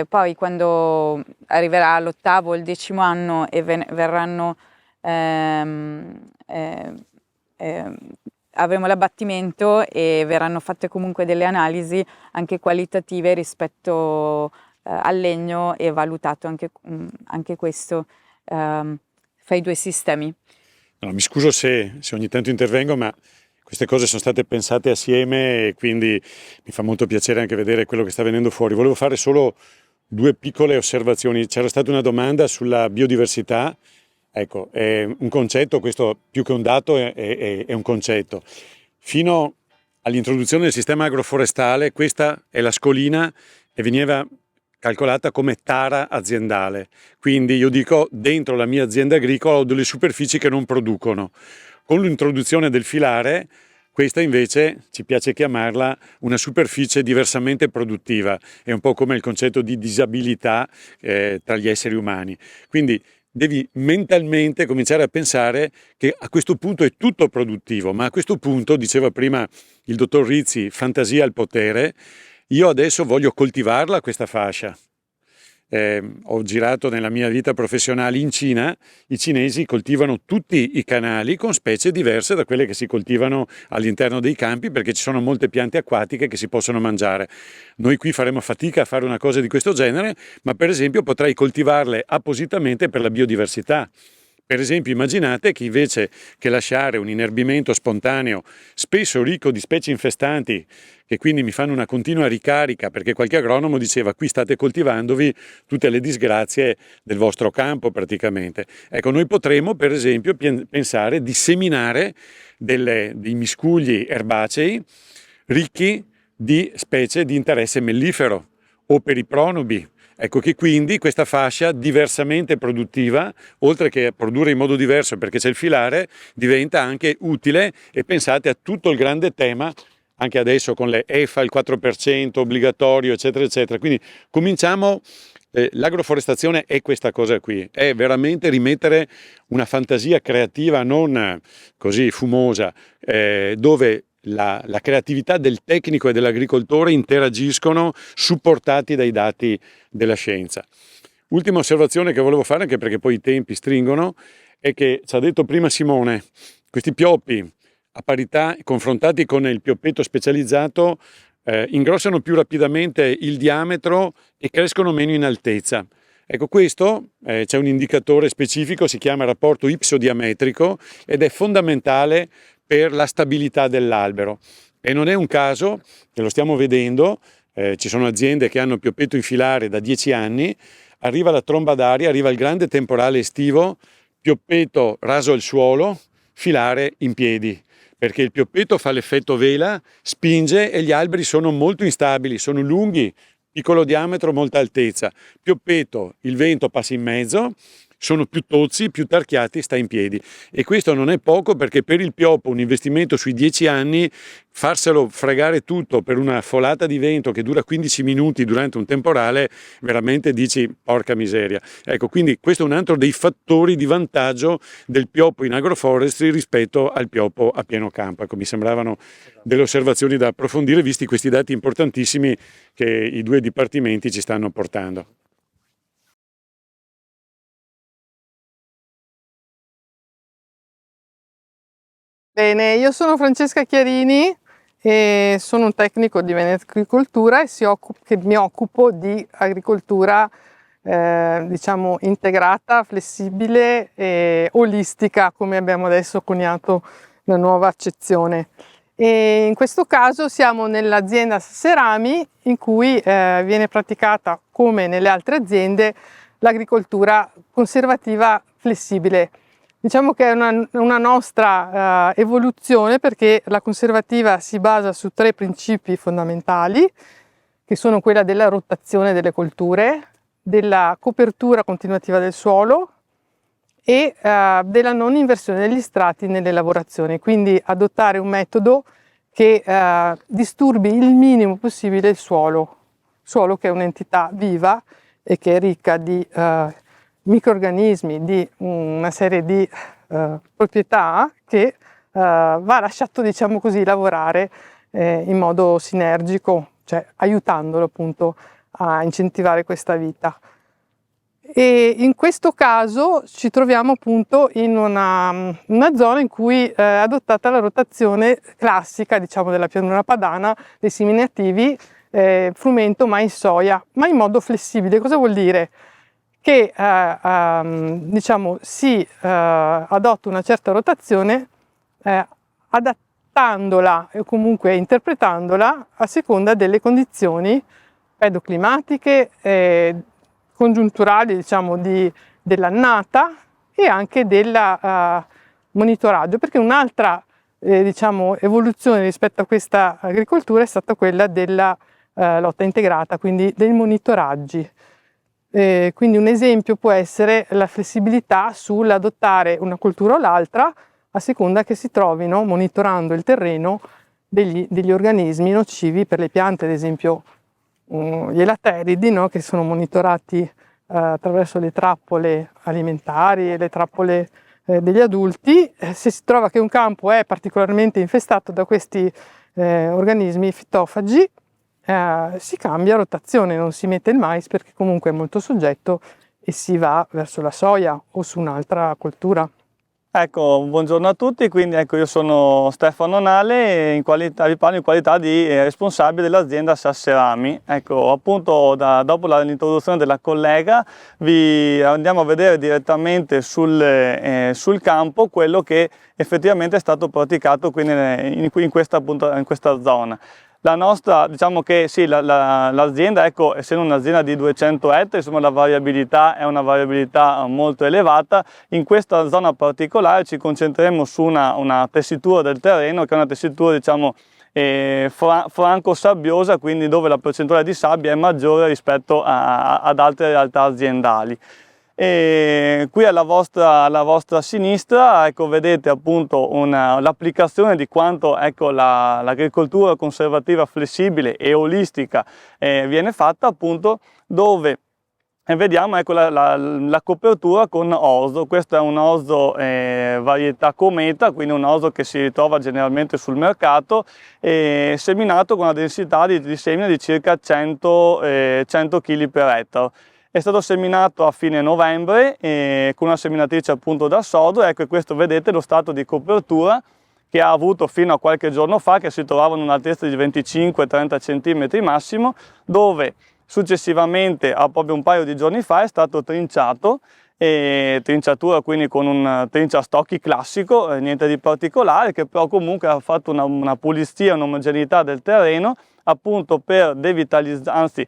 poi quando arriverà l'8º o il 10º anno e verranno avremo l'abbattimento e verranno fatte comunque delle analisi anche qualitative rispetto al legno, e valutato anche questo fra i due sistemi. No, mi scuso se ogni tanto intervengo, ma queste cose sono state pensate assieme e quindi mi fa molto piacere anche vedere quello che sta venendo fuori. Volevo fare solo 2 piccole osservazioni. C'era stata una domanda sulla biodiversità Ecco, è un concetto, questo più che un dato è un concetto. Fino all'introduzione del sistema agroforestale, questa è la scolina e veniva calcolata come tara aziendale. Quindi io dico, dentro la mia azienda agricola ho delle superfici che non producono. Con l'introduzione del filare, questa invece ci piace chiamarla una superficie diversamente produttiva, è un po' come il concetto di disabilità tra gli esseri umani. Quindi devi mentalmente cominciare a pensare che a questo punto è tutto produttivo, ma a questo punto, diceva prima il dottor Rizzi, fantasia al potere, io adesso voglio coltivarla questa fascia. Ho girato nella mia vita professionale in Cina, i cinesi coltivano tutti i canali con specie diverse da quelle che si coltivano all'interno dei campi, perché ci sono molte piante acquatiche che si possono mangiare. Noi qui faremo fatica a fare una cosa di questo genere, ma per esempio potrei coltivarle appositamente per la biodiversità. Per esempio immaginate che invece che lasciare un inerbimento spontaneo, spesso ricco di specie infestanti, che quindi mi fanno una continua ricarica, perché qualche agronomo diceva qui state coltivandovi tutte le disgrazie del vostro campo praticamente. Ecco, noi potremmo per esempio pensare di seminare dei miscugli erbacei ricchi di specie di interesse mellifero o per i pronubi. Ecco che quindi questa fascia diversamente produttiva, oltre che a produrre in modo diverso perché c'è il filare, diventa anche utile, e pensate a tutto il grande tema, anche adesso con le EFA, il 4% obbligatorio, eccetera, eccetera. Quindi cominciamo, l'agroforestazione è questa cosa qui, è veramente rimettere una fantasia creativa non così fumosa, dove la creatività del tecnico e dell'agricoltore interagiscono supportati dai dati della scienza. Ultima osservazione che volevo fare, anche perché poi i tempi stringono, è che ci ha detto prima Simone, questi pioppi a parità confrontati con il pioppetto specializzato ingrossano più rapidamente il diametro e crescono meno in altezza. Ecco, questo c'è un indicatore specifico, si chiama rapporto ipsodiametrico, ed è fondamentale per la stabilità dell'albero. E non è un caso che lo stiamo vedendo, ci sono aziende che hanno pioppetto in filare da 10 anni, arriva la tromba d'aria, arriva il grande temporale estivo, pioppetto raso al suolo, filare in piedi, perché il pioppetto fa l'effetto vela, spinge e gli alberi sono molto instabili, sono lunghi, piccolo diametro, molta altezza. Pioppetto, il vento passa in mezzo, sono più tozzi, più tarchiati, sta in piedi. E questo non è poco, perché per il pioppo un investimento sui 10 anni, farselo fregare tutto per una folata di vento che dura 15 minuti durante un temporale, veramente dici porca miseria. Ecco, quindi questo è un altro dei fattori di vantaggio del pioppo in agroforestry rispetto al pioppo a pieno campo. Ecco, mi sembravano delle osservazioni da approfondire, visti questi dati importantissimi che i due dipartimenti ci stanno portando. Bene, io sono Francesca Chiarini e sono un tecnico di Venetagricoltura e mi occupo di agricoltura diciamo integrata, flessibile e olistica, come abbiamo adesso coniato la nuova accezione. E in questo caso siamo nell'azienda Serami, in cui viene praticata, come nelle altre aziende, l'agricoltura conservativa flessibile. Diciamo che è una nostra evoluzione, perché la conservativa si basa su 3 principi fondamentali, che sono quella della rotazione delle colture, della copertura continuativa del suolo e della non inversione degli strati nelle lavorazioni, quindi adottare un metodo che disturbi il minimo possibile il suolo che è un'entità viva e che è ricca di microrganismi, di una serie di proprietà che va lasciato, diciamo così, lavorare in modo sinergico, cioè aiutandolo appunto a incentivare questa vita. E in questo caso ci troviamo appunto in una zona in cui è adottata la rotazione classica, diciamo, della pianura padana, dei semi attivi, frumento, mais, soia, ma in modo flessibile. Cosa vuol dire? Che diciamo, si adotta una certa rotazione adattandola o comunque interpretandola a seconda delle condizioni pedoclimatiche, congiunturali, diciamo, dell'annata e anche del monitoraggio, perché un'altra diciamo, evoluzione rispetto a questa agricoltura è stata quella della lotta integrata, quindi dei monitoraggi. Quindi un esempio può essere la flessibilità sull'adottare una coltura o l'altra a seconda che si trovino, monitorando il terreno, degli organismi nocivi per le piante, ad esempio gli elatteridi, no? Che sono monitorati attraverso le trappole alimentari e le trappole degli adulti. Se si trova che un campo è particolarmente infestato da questi organismi fitofagi, si cambia rotazione, non si mette il mais perché comunque è molto soggetto e si va verso la soia o su un'altra coltura. Ecco, buongiorno a tutti, quindi ecco, io sono Stefano Nale e vi parlo in qualità di responsabile dell'azienda Sasserami. Ecco, appunto dopo l'introduzione della collega vi andiamo a vedere direttamente sul campo quello che effettivamente è stato praticato qui in questa zona. La nostra, diciamo che sì, l'azienda, ecco, essendo un'azienda di 200 ettari, insomma la variabilità è una variabilità molto elevata. In questa zona particolare ci concentreremo su una tessitura del terreno che è una tessitura, diciamo, franco-sabbiosa, quindi dove la percentuale di sabbia è maggiore rispetto ad altre realtà aziendali. E qui alla vostra sinistra, ecco, vedete appunto l'applicazione di quanto, ecco, l'agricoltura conservativa flessibile e olistica viene fatta, appunto, dove vediamo, ecco, la copertura con orzo. Questo è un orzo varietà cometa, quindi un orzo che si ritrova generalmente sul mercato, seminato con una densità di semina di circa 100 kg per ettaro. È stato seminato a fine novembre con una seminatrice appunto da sodo. Ecco, questo vedete lo stato di copertura che ha avuto fino a qualche giorno fa, che si trovava in un'altezza di 25-30 cm massimo, dove successivamente, proprio un paio di giorni fa, è stato trinciato, trinciatura quindi con un trinciastocchi classico, niente di particolare, che però comunque ha fatto una pulizia, un'omogeneità del terreno, appunto per devitalizzare, anzi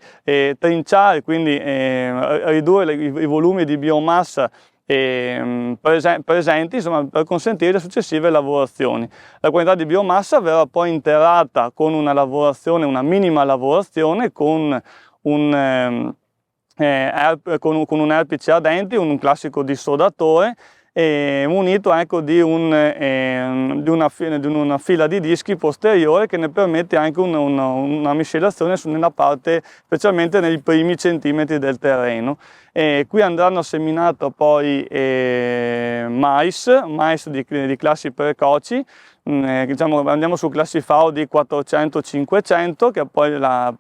trinciare, quindi ridurre i volumi di biomassa presenti, insomma, per consentire le successive lavorazioni. La quantità di biomassa verrà poi interrata con una lavorazione, una minima lavorazione con un erpice a denti, un classico dissodatore, munito, ecco, di una fila di dischi posteriore che ne permette anche una miscelazione nella parte, specialmente nei primi centimetri del terreno. Qui andranno seminato poi mais di classi precoci. Diciamo, andiamo su classi FAO di 400-500, che poi la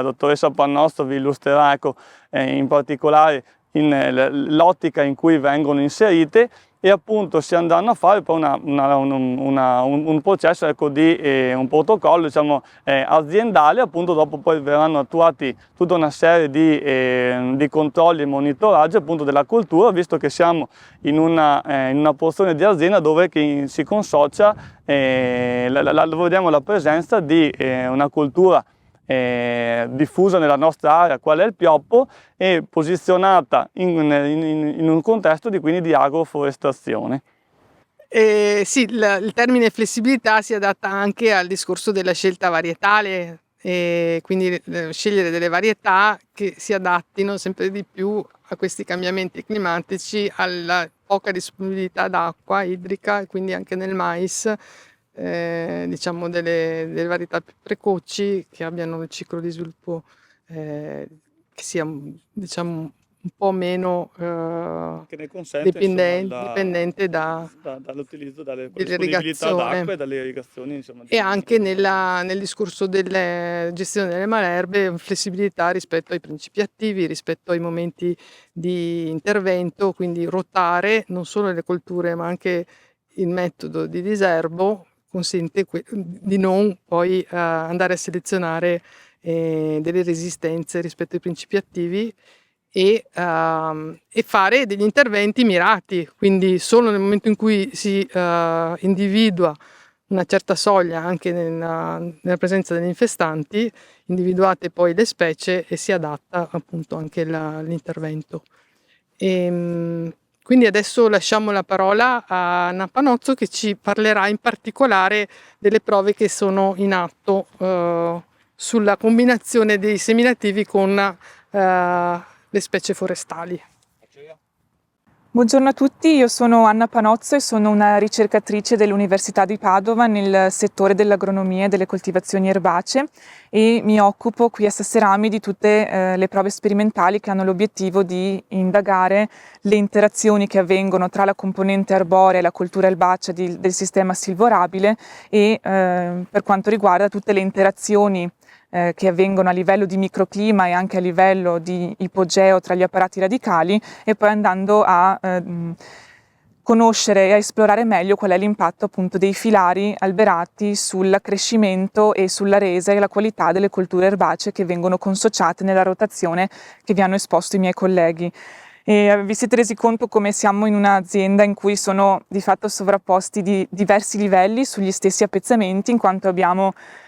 dottoressa Pannostro vi illustrerà, ecco, in particolare l'ottica in cui vengono inserite, e appunto si andranno a fare poi un processo, ecco, di un protocollo, diciamo, aziendale. Appunto dopo poi verranno attuati tutta una serie di controlli e monitoraggi appunto della cultura, visto che siamo in una porzione di azienda dove si consocia, vediamo la presenza di una cultura diffusa nella nostra area, qual è il pioppo, e posizionata in un contesto quindi di agroforestazione. Sì, il termine flessibilità si adatta anche al discorso della scelta varietale, quindi scegliere delle varietà che si adattino sempre di più a questi cambiamenti climatici, alla poca disponibilità d'acqua idrica, e quindi anche nel mais diciamo delle varietà più precoci che abbiano il ciclo di sviluppo che sia, diciamo, un po' meno che ne consente, dipendente dall'utilizzo delle disponibilità d'acqua e dalle irrigazioni, insomma, e anche nel discorso della gestione delle malerbe, flessibilità rispetto ai principi attivi, rispetto ai momenti di intervento, quindi rotare non solo le colture ma anche il metodo di diserbo consente di non poi andare a selezionare delle resistenze rispetto ai principi attivi e fare degli interventi mirati, quindi solo nel momento in cui si individua una certa soglia anche nella presenza degli infestanti, individuate poi le specie e si adatta appunto anche l'intervento. Quindi adesso lasciamo la parola a Anna Panozzo che ci parlerà in particolare delle prove che sono in atto sulla combinazione dei seminativi con le specie forestali. Buongiorno a tutti, io sono Anna Panozzo e sono una ricercatrice dell'Università di Padova nel settore dell'agronomia e delle coltivazioni erbacee e mi occupo qui a Sasserami di tutte le prove sperimentali che hanno l'obiettivo di indagare le interazioni che avvengono tra la componente arborea e la cultura erbacea del sistema silvorabile e per quanto riguarda tutte le interazioni che avvengono a livello di microclima e anche a livello di ipogeo tra gli apparati radicali e poi andando a conoscere e a esplorare meglio qual è l'impatto appunto dei filari alberati sull'accrescimento e sulla resa e la qualità delle colture erbacee che vengono consociate nella rotazione che vi hanno esposto i miei colleghi. E vi siete resi conto come siamo in un'azienda in cui sono di fatto sovrapposti di diversi livelli sugli stessi appezzamenti, in quanto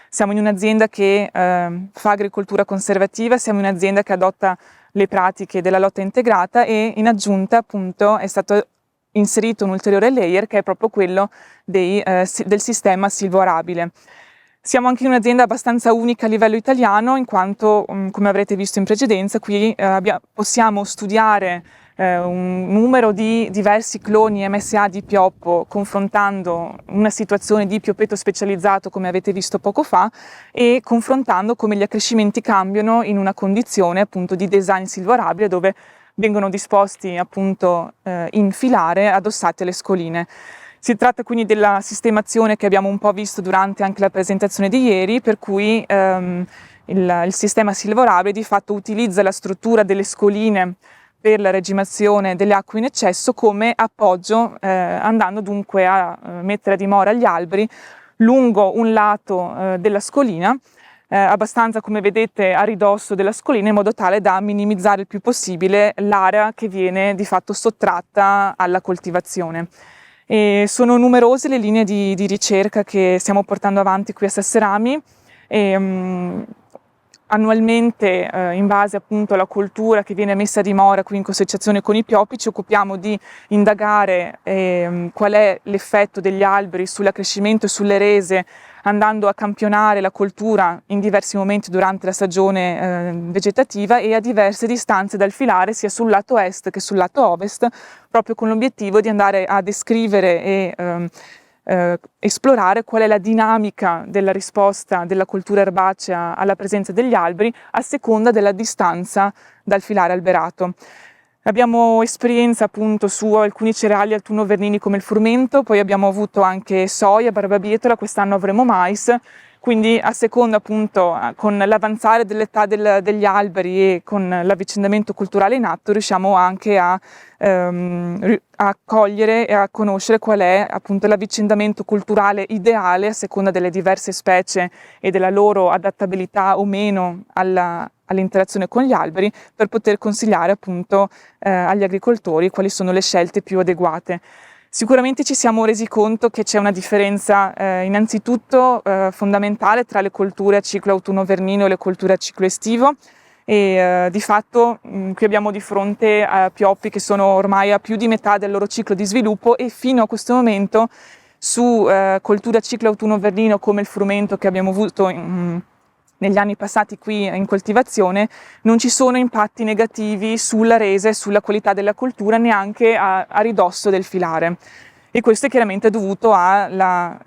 siamo in un'azienda che fa agricoltura conservativa, siamo in un'azienda che adotta le pratiche della lotta integrata e in aggiunta appunto è stato inserito un ulteriore layer che è proprio quello del sistema silvorabile. Siamo anche in un'azienda abbastanza unica a livello italiano in quanto, come avrete visto in precedenza, qui possiamo studiare un numero di diversi cloni MSA di pioppo confrontando una situazione di pioppeto specializzato come avete visto poco fa e confrontando come gli accrescimenti cambiano in una condizione appunto di design silvorabile dove vengono disposti appunto in filare addossati alle scoline. Si tratta quindi della sistemazione che abbiamo un po' visto durante anche la presentazione di ieri, per cui il sistema silvorabile di fatto utilizza la struttura delle scoline per la regimazione delle acque in eccesso come appoggio, andando dunque a mettere a dimora gli alberi lungo un lato della scolina, abbastanza come vedete a ridosso della scolina, in modo tale da minimizzare il più possibile l'area che viene di fatto sottratta alla coltivazione. E sono numerose le linee di ricerca che stiamo portando avanti qui a Sasserami. Annualmente, in base appunto alla coltura che viene messa a dimora qui in consociazione con i pioppi, ci occupiamo di indagare qual è l'effetto degli alberi sull'accrescimento e sulle rese, andando a campionare la coltura in diversi momenti durante la stagione vegetativa e a diverse distanze dal filare, sia sul lato est che sul lato ovest, proprio con l'obiettivo di andare a descrivere e esplorare qual è la dinamica della risposta della coltura erbacea alla presenza degli alberi a seconda della distanza dal filare alberato. Abbiamo esperienza appunto su alcuni cereali autunno-vernini come il frumento, poi abbiamo avuto anche soia, barbabietola, quest'anno avremo mais, quindi a seconda appunto con l'avanzare dell'età degli alberi e con l'avvicendamento culturale in atto riusciamo anche a cogliere e a conoscere qual è appunto l'avvicendamento culturale ideale a seconda delle diverse specie e della loro adattabilità o meno all'interazione con gli alberi, per poter consigliare appunto agli agricoltori quali sono le scelte più adeguate. Sicuramente ci siamo resi conto che c'è una differenza innanzitutto fondamentale tra le colture a ciclo autunno-vernino e le colture a ciclo estivo e di fatto qui abbiamo di fronte a pioppi che sono ormai a più di metà del loro ciclo di sviluppo e fino a questo momento su colture a ciclo autunno-vernino come il frumento che abbiamo avuto negli anni passati qui in coltivazione non ci sono impatti negativi sulla resa e sulla qualità della coltura neanche a ridosso del filare. E questo è chiaramente dovuto alla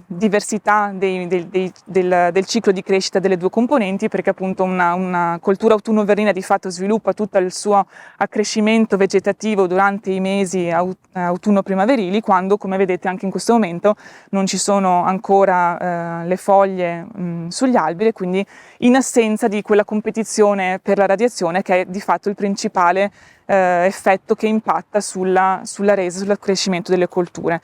diversità del ciclo di crescita delle due componenti, perché appunto una coltura autunno-vernina di fatto sviluppa tutto il suo accrescimento vegetativo durante i mesi autunno-primaverili, quando, come vedete anche in questo momento, non ci sono ancora le foglie sugli alberi, quindi in assenza di quella competizione per la radiazione che è di fatto il principale effetto che impatta sulla resa, sull'accrescimento delle colture.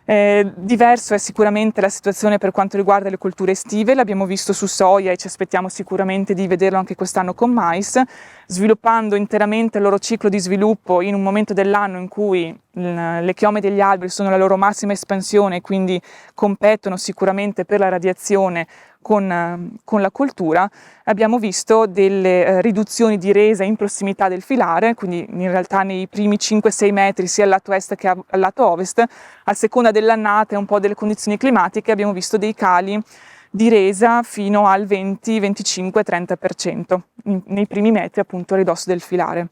Diverso è sicuramente la situazione per quanto riguarda le colture estive, l'abbiamo visto su soia e ci aspettiamo sicuramente di vederlo anche quest'anno con mais, sviluppando interamente il loro ciclo di sviluppo in un momento dell'anno in cui le chiome degli alberi sono alla loro massima espansione e quindi competono sicuramente per la radiazione con la coltura abbiamo visto delle riduzioni di resa in prossimità del filare, quindi in realtà nei primi 5-6 metri sia al lato est che al lato ovest, a seconda dell'annata e un po' delle condizioni climatiche abbiamo visto dei cali di resa fino al 20, 25, 30% nei primi metri appunto a ridosso del filare.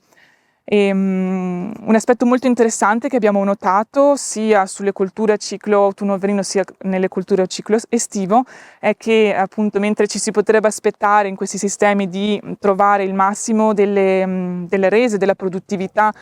Un aspetto molto interessante che abbiamo notato sia sulle colture a ciclo autunno-verino sia nelle colture a ciclo estivo è che appunto mentre ci si potrebbe aspettare in questi sistemi di trovare il massimo delle rese, della produttività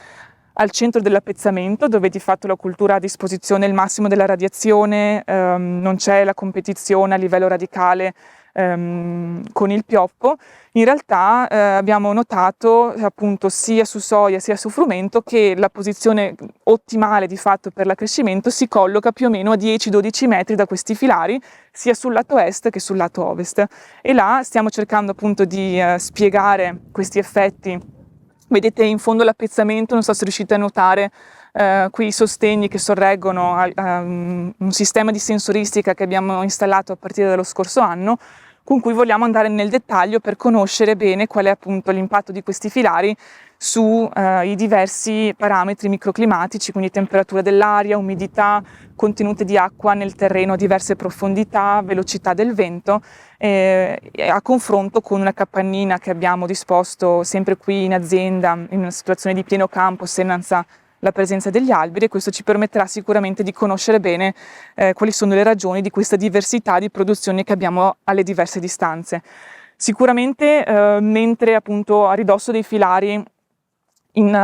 al centro dell'appezzamento, dove di fatto la coltura ha a disposizione il massimo della radiazione, non c'è la competizione a livello radicale con il pioppo, in realtà abbiamo notato appunto sia su soia sia su frumento che la posizione ottimale di fatto per l'accrescimento si colloca più o meno a 10-12 metri da questi filari, sia sul lato est che sul lato ovest. E là stiamo cercando appunto di spiegare questi effetti. Vedete in fondo l'appezzamento, non so se riuscite a notare qui i sostegni che sorreggono un sistema di sensoristica che abbiamo installato a partire dallo scorso anno, con cui vogliamo andare nel dettaglio per conoscere bene qual è appunto l'impatto di questi filari sui diversi parametri microclimatici, quindi temperatura dell'aria, umidità, contenute di acqua nel terreno a diverse profondità, velocità del vento, a confronto con una capannina che abbiamo disposto sempre qui in azienda in una situazione di pieno campo senza la presenza degli alberi, e questo ci permetterà sicuramente di conoscere bene quali sono le ragioni di questa diversità di produzioni che abbiamo alle diverse distanze. Sicuramente mentre appunto a ridosso dei filari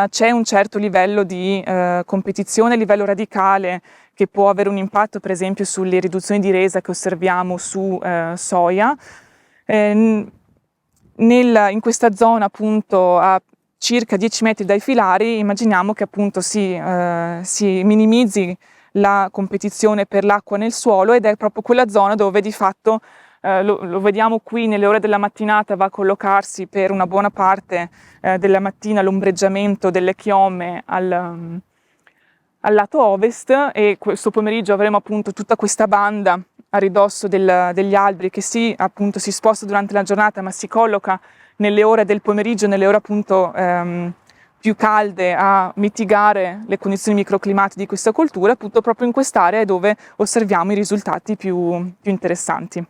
c'è un certo livello di competizione a livello radicale che può avere un impatto per esempio sulle riduzioni di resa che osserviamo su soia. In questa zona appunto a circa 10 metri dai filari immaginiamo che appunto si minimizzi la competizione per l'acqua nel suolo, ed è proprio quella zona dove di fatto lo vediamo qui nelle ore della mattinata, va a collocarsi per una buona parte della mattina l'ombreggiamento delle chiome al lato ovest, e questo pomeriggio avremo appunto tutta questa banda a ridosso degli alberi che si sposta durante la giornata ma si colloca nelle ore del pomeriggio, nelle ore appunto più calde, a mitigare le condizioni microclimatiche di questa coltura. Appunto proprio in quest'area è dove osserviamo i risultati più interessanti.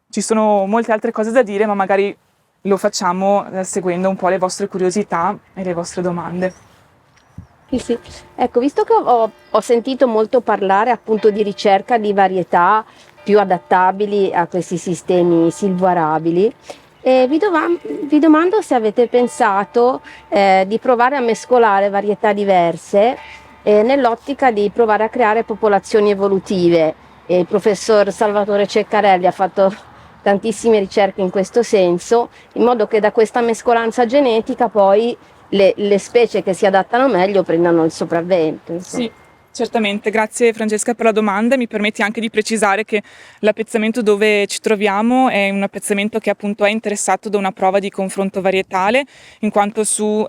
Ci sono molte altre cose da dire, ma magari lo facciamo seguendo un po' le vostre curiosità e le vostre domande. Sì. Ecco, visto che ho sentito molto parlare appunto di ricerca di varietà più adattabili a questi sistemi silvoarabili, vi domando se avete pensato di provare a mescolare varietà diverse nell'ottica di provare a creare popolazioni evolutive. Il professor Salvatore Ceccarelli ha fatto tantissime ricerche in questo senso, in modo che da questa mescolanza genetica poi le specie che si adattano meglio prendano il sopravvento. Insomma. Sì, certamente. Grazie Francesca per la domanda. Mi permetti anche di precisare che l'appezzamento dove ci troviamo è un appezzamento che appunto è interessato da una prova di confronto varietale, in quanto su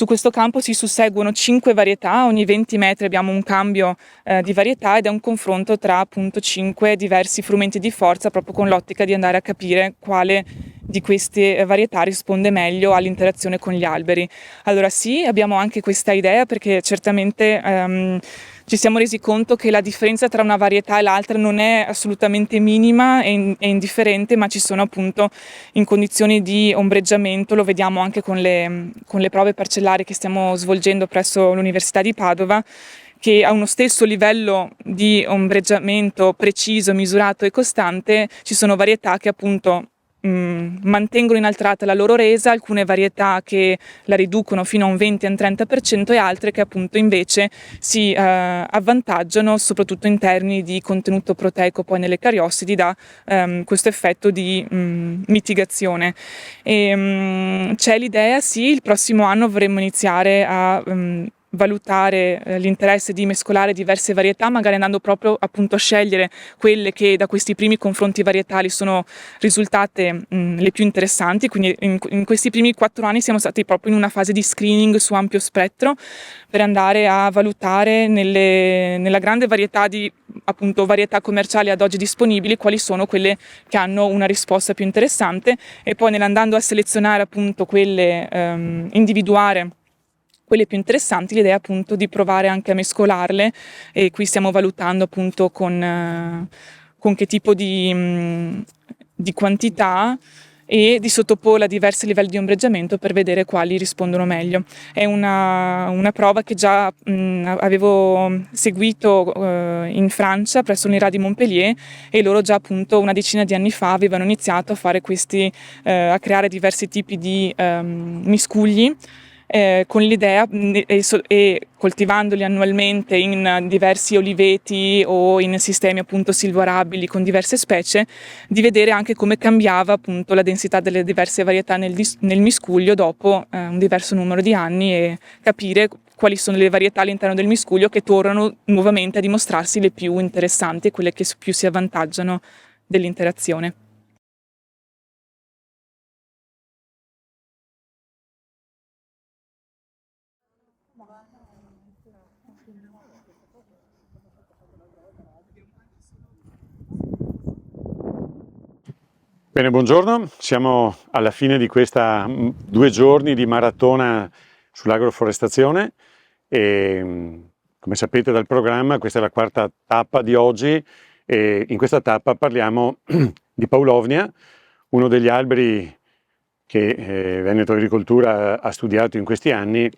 questo campo si susseguono 5 varietà, ogni 20 metri abbiamo un cambio di varietà, ed è un confronto tra appunto 5 diversi frumenti di forza, proprio con l'ottica di andare a capire quale di queste varietà risponde meglio all'interazione con gli alberi. Allora sì, abbiamo anche questa idea perché certamente ci siamo resi conto che la differenza tra una varietà e l'altra non è assolutamente minima e indifferente, ma ci sono appunto in condizioni di ombreggiamento, lo vediamo anche con le prove parcellari che stiamo svolgendo presso l'Università di Padova, che a uno stesso livello di ombreggiamento preciso, misurato e costante ci sono varietà che appunto mantengono inalterata la loro resa, alcune varietà che la riducono fino a un 20-30% e altre che appunto invece si avvantaggiano soprattutto in termini di contenuto proteico poi nelle cariossidi da questo effetto di mitigazione. C'è l'idea, sì, il prossimo anno vorremmo iniziare a valutare l'interesse di mescolare diverse varietà, magari andando proprio appunto a scegliere quelle che da questi primi confronti varietali sono risultate le più interessanti. Quindi in questi primi 4 anni siamo stati proprio in una fase di screening su ampio spettro per andare a valutare nella grande varietà di appunto varietà commerciali ad oggi disponibili quali sono quelle che hanno una risposta più interessante, e poi nell'andando a selezionare appunto quelle, individuare quelle più interessanti, l'idea è appunto di provare anche a mescolarle, e qui stiamo valutando appunto con che tipo di quantità e di sottoporla a diversi livelli di ombreggiamento per vedere quali rispondono meglio. È una prova che già avevo seguito in Francia presso l'Università di Montpellier, e loro già appunto una decina di anni fa avevano iniziato a fare a creare diversi tipi di miscugli con l'idea, e coltivandoli annualmente in diversi oliveti o in sistemi appunto silvorabili con diverse specie, di vedere anche come cambiava appunto la densità delle diverse varietà nel miscuglio dopo un diverso numero di anni, e capire quali sono le varietà all'interno del miscuglio che tornano nuovamente a dimostrarsi le più interessanti e quelle che più si avvantaggiano dell'interazione. Bene, buongiorno. Siamo alla fine di questa 2 giorni di maratona sull'agroforestazione e, come sapete dal programma, questa è la 4ª tappa di oggi, e in questa tappa parliamo di Paulownia, uno degli alberi che Veneto Agricoltura ha studiato in questi anni,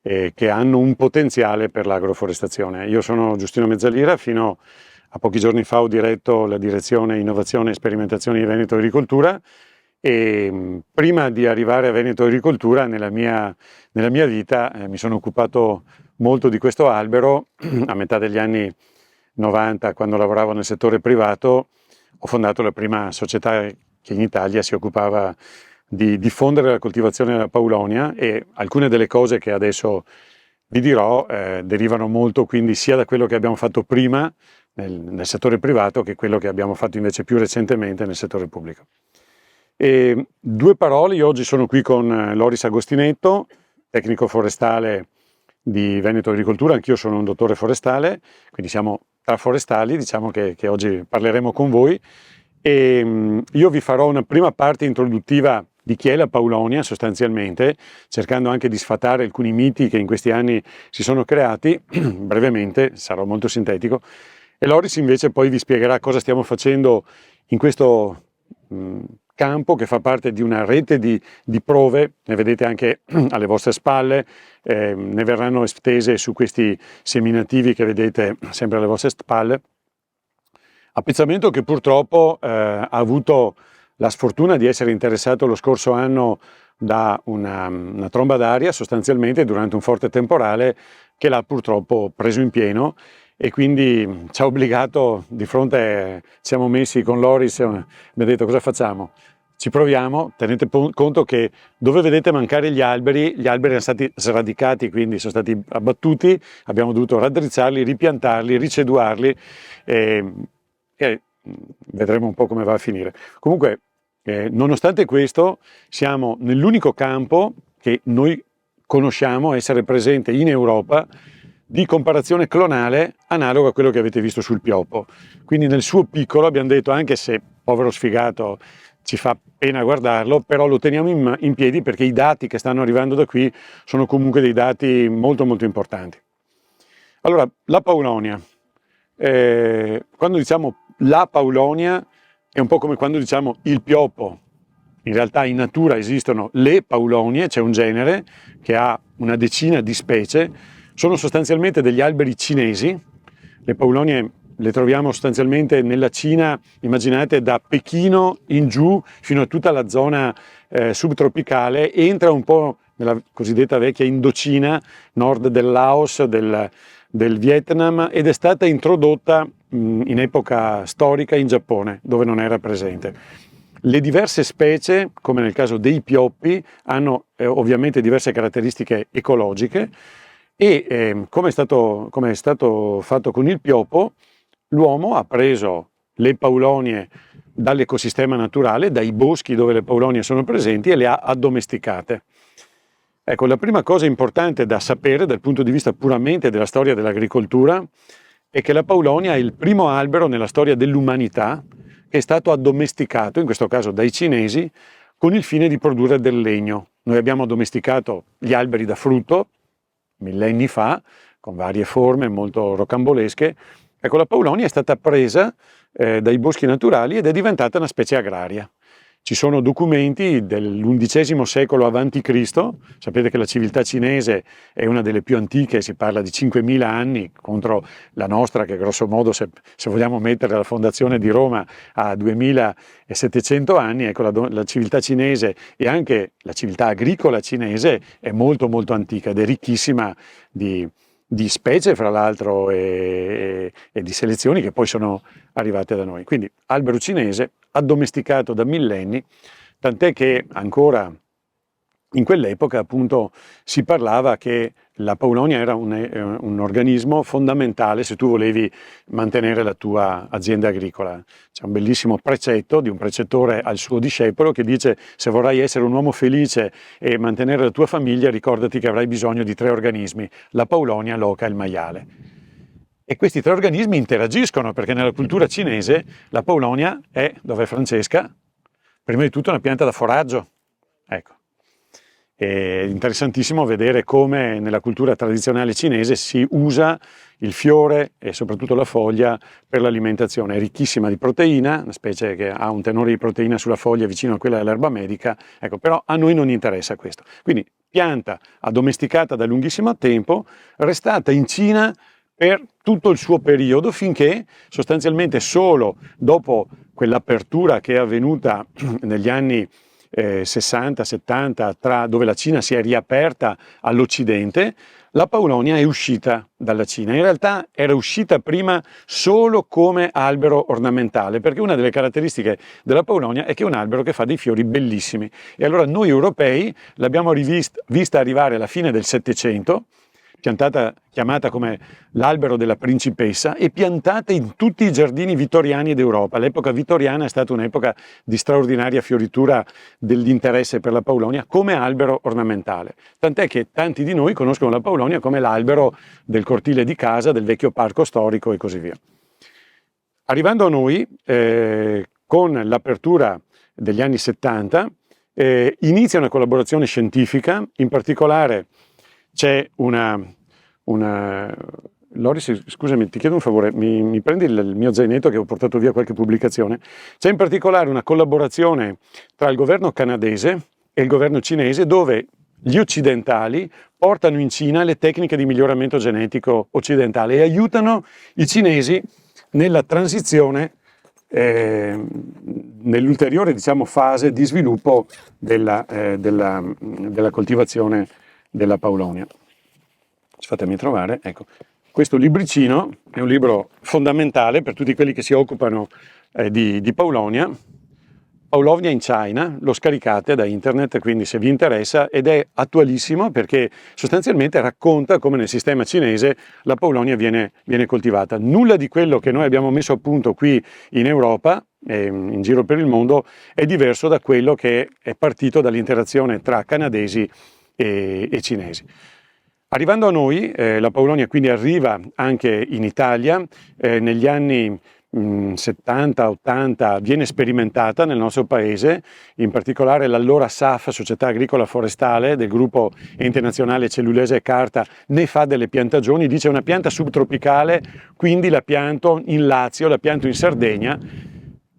che hanno un potenziale per l'agroforestazione. Io sono Giustino Mezzalira, fino a pochi giorni fa ho diretto la direzione Innovazione e Sperimentazione di Veneto Agricoltura, e prima di arrivare a Veneto Agricoltura nella mia vita mi sono occupato molto di questo albero. A metà degli anni 90, quando lavoravo nel settore privato, ho fondato la prima società che in Italia si occupava di diffondere la coltivazione della Paulownia, e alcune delle cose che adesso vi dirò derivano molto quindi sia da quello che abbiamo fatto prima nel settore privato che quello che abbiamo fatto invece più recentemente nel settore pubblico. E 2 parole, io oggi sono qui con Loris Agostinetto, tecnico forestale di Veneto Agricoltura, anch'io sono un dottore forestale, quindi siamo tra forestali, diciamo che oggi parleremo con voi, e io vi farò una prima parte introduttiva di chi è la Paulownia sostanzialmente, cercando anche di sfatare alcuni miti che in questi anni si sono creati, brevemente, sarò molto sintetico, e Loris invece poi vi spiegherà cosa stiamo facendo in questo campo che fa parte di una rete di prove, ne vedete anche alle vostre spalle, ne verranno estese su questi seminativi che vedete sempre alle vostre spalle. Appezzamento che purtroppo ha avuto la sfortuna di essere interessato lo scorso anno da una tromba d'aria sostanzialmente durante un forte temporale che l'ha purtroppo preso in pieno, e quindi ci ha obbligato, di fronte siamo messi con Loris, abbiamo detto cosa facciamo? Ci proviamo, tenete conto che dove vedete mancare gli alberi erano stati sradicati, quindi sono stati abbattuti, abbiamo dovuto raddrizzarli, ripiantarli, riceduarli, e vedremo un po' come va a finire. Comunque, nonostante questo, siamo nell'unico campo che noi conosciamo essere presente in Europa di comparazione clonale analogo a quello che avete visto sul pioppo. Quindi nel suo piccolo abbiamo detto, anche se povero sfigato ci fa pena guardarlo, però lo teniamo in piedi perché i dati che stanno arrivando da qui sono comunque dei dati molto molto importanti. Allora, la Paulownia. Quando diciamo la Paulownia è un po' come quando diciamo il pioppo. In realtà in natura esistono le Paulownie, c'è un genere che ha una decina di specie, sono sostanzialmente degli alberi cinesi. Le Paulownie le troviamo sostanzialmente nella Cina, immaginate da Pechino in giù fino a tutta la zona subtropicale, entra un po' nella cosiddetta vecchia Indocina, nord del Laos, del Vietnam, ed è stata introdotta in epoca storica in Giappone, dove non era presente. Le diverse specie, come nel caso dei pioppi, hanno ovviamente diverse caratteristiche ecologiche. E come è stato fatto con il pioppo, l'uomo ha preso le paulonie dall'ecosistema naturale, dai boschi dove le paulonie sono presenti, e le ha addomesticate. Ecco, la prima cosa importante da sapere dal punto di vista puramente della storia dell'agricoltura è che la paulonia è il primo albero nella storia dell'umanità che è stato addomesticato, in questo caso dai cinesi, con il fine di produrre del legno. Noi abbiamo addomesticato gli alberi da frutto millenni fa, con varie forme molto rocambolesche. Ecco, la paulonia è stata presa dai boschi naturali ed è diventata una specie agraria. Ci sono documenti dell'undicesimo secolo a.C., sapete che la civiltà cinese è una delle più antiche, si parla di 5.000 anni contro la nostra che grosso modo, se vogliamo mettere la fondazione di Roma a 2.700 anni, ecco la civiltà cinese e anche la civiltà agricola cinese è molto molto antica ed è ricchissima di specie fra l'altro e di selezioni che poi sono arrivate da noi. Quindi albero cinese addomesticato da millenni, tant'è che ancora in quell'epoca appunto si parlava che la paulonia era un organismo fondamentale se tu volevi mantenere la tua azienda agricola. C'è un bellissimo precetto di un precettore al suo discepolo che dice: se vorrai essere un uomo felice e mantenere la tua famiglia, ricordati che avrai bisogno di 3 organismi, la paulonia, l'oca e il maiale. E questi 3 organismi interagiscono perché nella cultura cinese la paulonia è, dov'è Francesca? Prima di tutto una pianta da foraggio. Ecco. È interessantissimo vedere come nella cultura tradizionale cinese si usa il fiore e soprattutto la foglia per l'alimentazione. È ricchissima di proteina, una specie che ha un tenore di proteina sulla foglia vicino a quella dell'erba medica, ecco, però a noi non interessa questo. Quindi pianta addomesticata da lunghissimo tempo, restata in Cina per tutto il suo periodo, finché sostanzialmente solo dopo quell'apertura che è avvenuta negli anni 60-70, dove la Cina si è riaperta all'Occidente, la paulonia è uscita dalla Cina. In realtà era uscita prima solo come albero ornamentale, perché una delle caratteristiche della paulonia è che è un albero che fa dei fiori bellissimi. E allora noi europei l'abbiamo vista arrivare alla fine del Settecento, chiamata come l'albero della principessa, e piantata in tutti i giardini vittoriani d'Europa. L'epoca vittoriana è stata un'epoca di straordinaria fioritura dell'interesse per la paulonia come albero ornamentale. Tant'è che tanti di noi conoscono la paulonia come l'albero del cortile di casa, del vecchio parco storico e così via. Arrivando a noi, con l'apertura degli anni 70, inizia una collaborazione scientifica, in particolare c'è Loris, scusami, ti chiedo un favore, mi prendi il mio zainetto che ho portato via qualche pubblicazione? C'è in particolare una collaborazione tra il governo canadese e il governo cinese, dove gli occidentali portano in Cina le tecniche di miglioramento genetico occidentale e aiutano i cinesi nella transizione, nell'ulteriore fase di sviluppo della coltivazione della paulonia. Fatemi trovare, ecco. Questo libricino è un libro fondamentale per tutti quelli che si occupano di paulonia. Paulovnia in China, lo scaricate da internet, quindi se vi interessa, ed è attualissimo perché sostanzialmente racconta come nel sistema cinese la paulonia viene coltivata. Nulla di quello che noi abbiamo messo a punto qui in Europa e in giro per il mondo è diverso da quello che è partito dall'interazione tra canadesi e cinesi. Arrivando a noi, la paulonia quindi arriva anche in Italia, negli anni 70-80 viene sperimentata nel nostro paese, in particolare l'allora SAF, Società Agricola Forestale, del gruppo Ente Nazionale Cellulose e Carta, ne fa delle piantagioni, dice è una pianta subtropicale, quindi la pianto in Lazio, la pianto in Sardegna,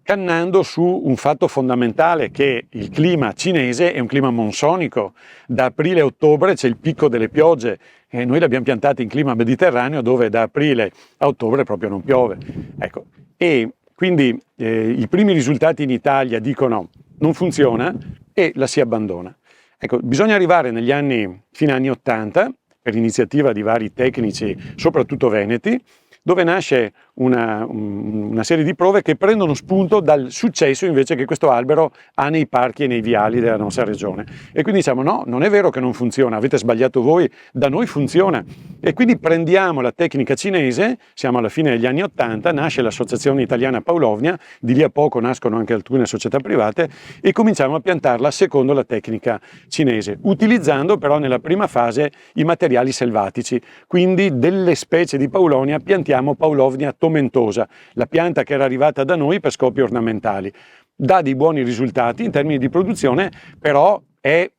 cannando su un fatto fondamentale, che il clima cinese è un clima monsonico. Da aprile a ottobre c'è il picco delle piogge e noi l'abbiamo piantata in clima mediterraneo, dove da aprile a ottobre proprio non piove. Ecco. E quindi i primi risultati in Italia dicono non funziona e la si abbandona. Ecco, bisogna arrivare fino agli anni 80, per iniziativa di vari tecnici, soprattutto veneti, dove nasce una serie di prove che prendono spunto dal successo invece che questo albero ha nei parchi e nei viali della nostra regione. E quindi diciamo no, non è vero che non funziona, avete sbagliato voi, da noi funziona. E quindi prendiamo la tecnica cinese, siamo alla fine degli anni '80, nasce l'Associazione Italiana Paulovnia, di lì a poco nascono anche alcune società private e cominciamo a piantarla secondo la tecnica cinese, utilizzando però nella prima fase i materiali selvatici, quindi delle specie di Paulonia piantiamo Paulovnia tomentosa, la pianta che era arrivata da noi per scopi ornamentali. Dà dei buoni risultati in termini di produzione, però è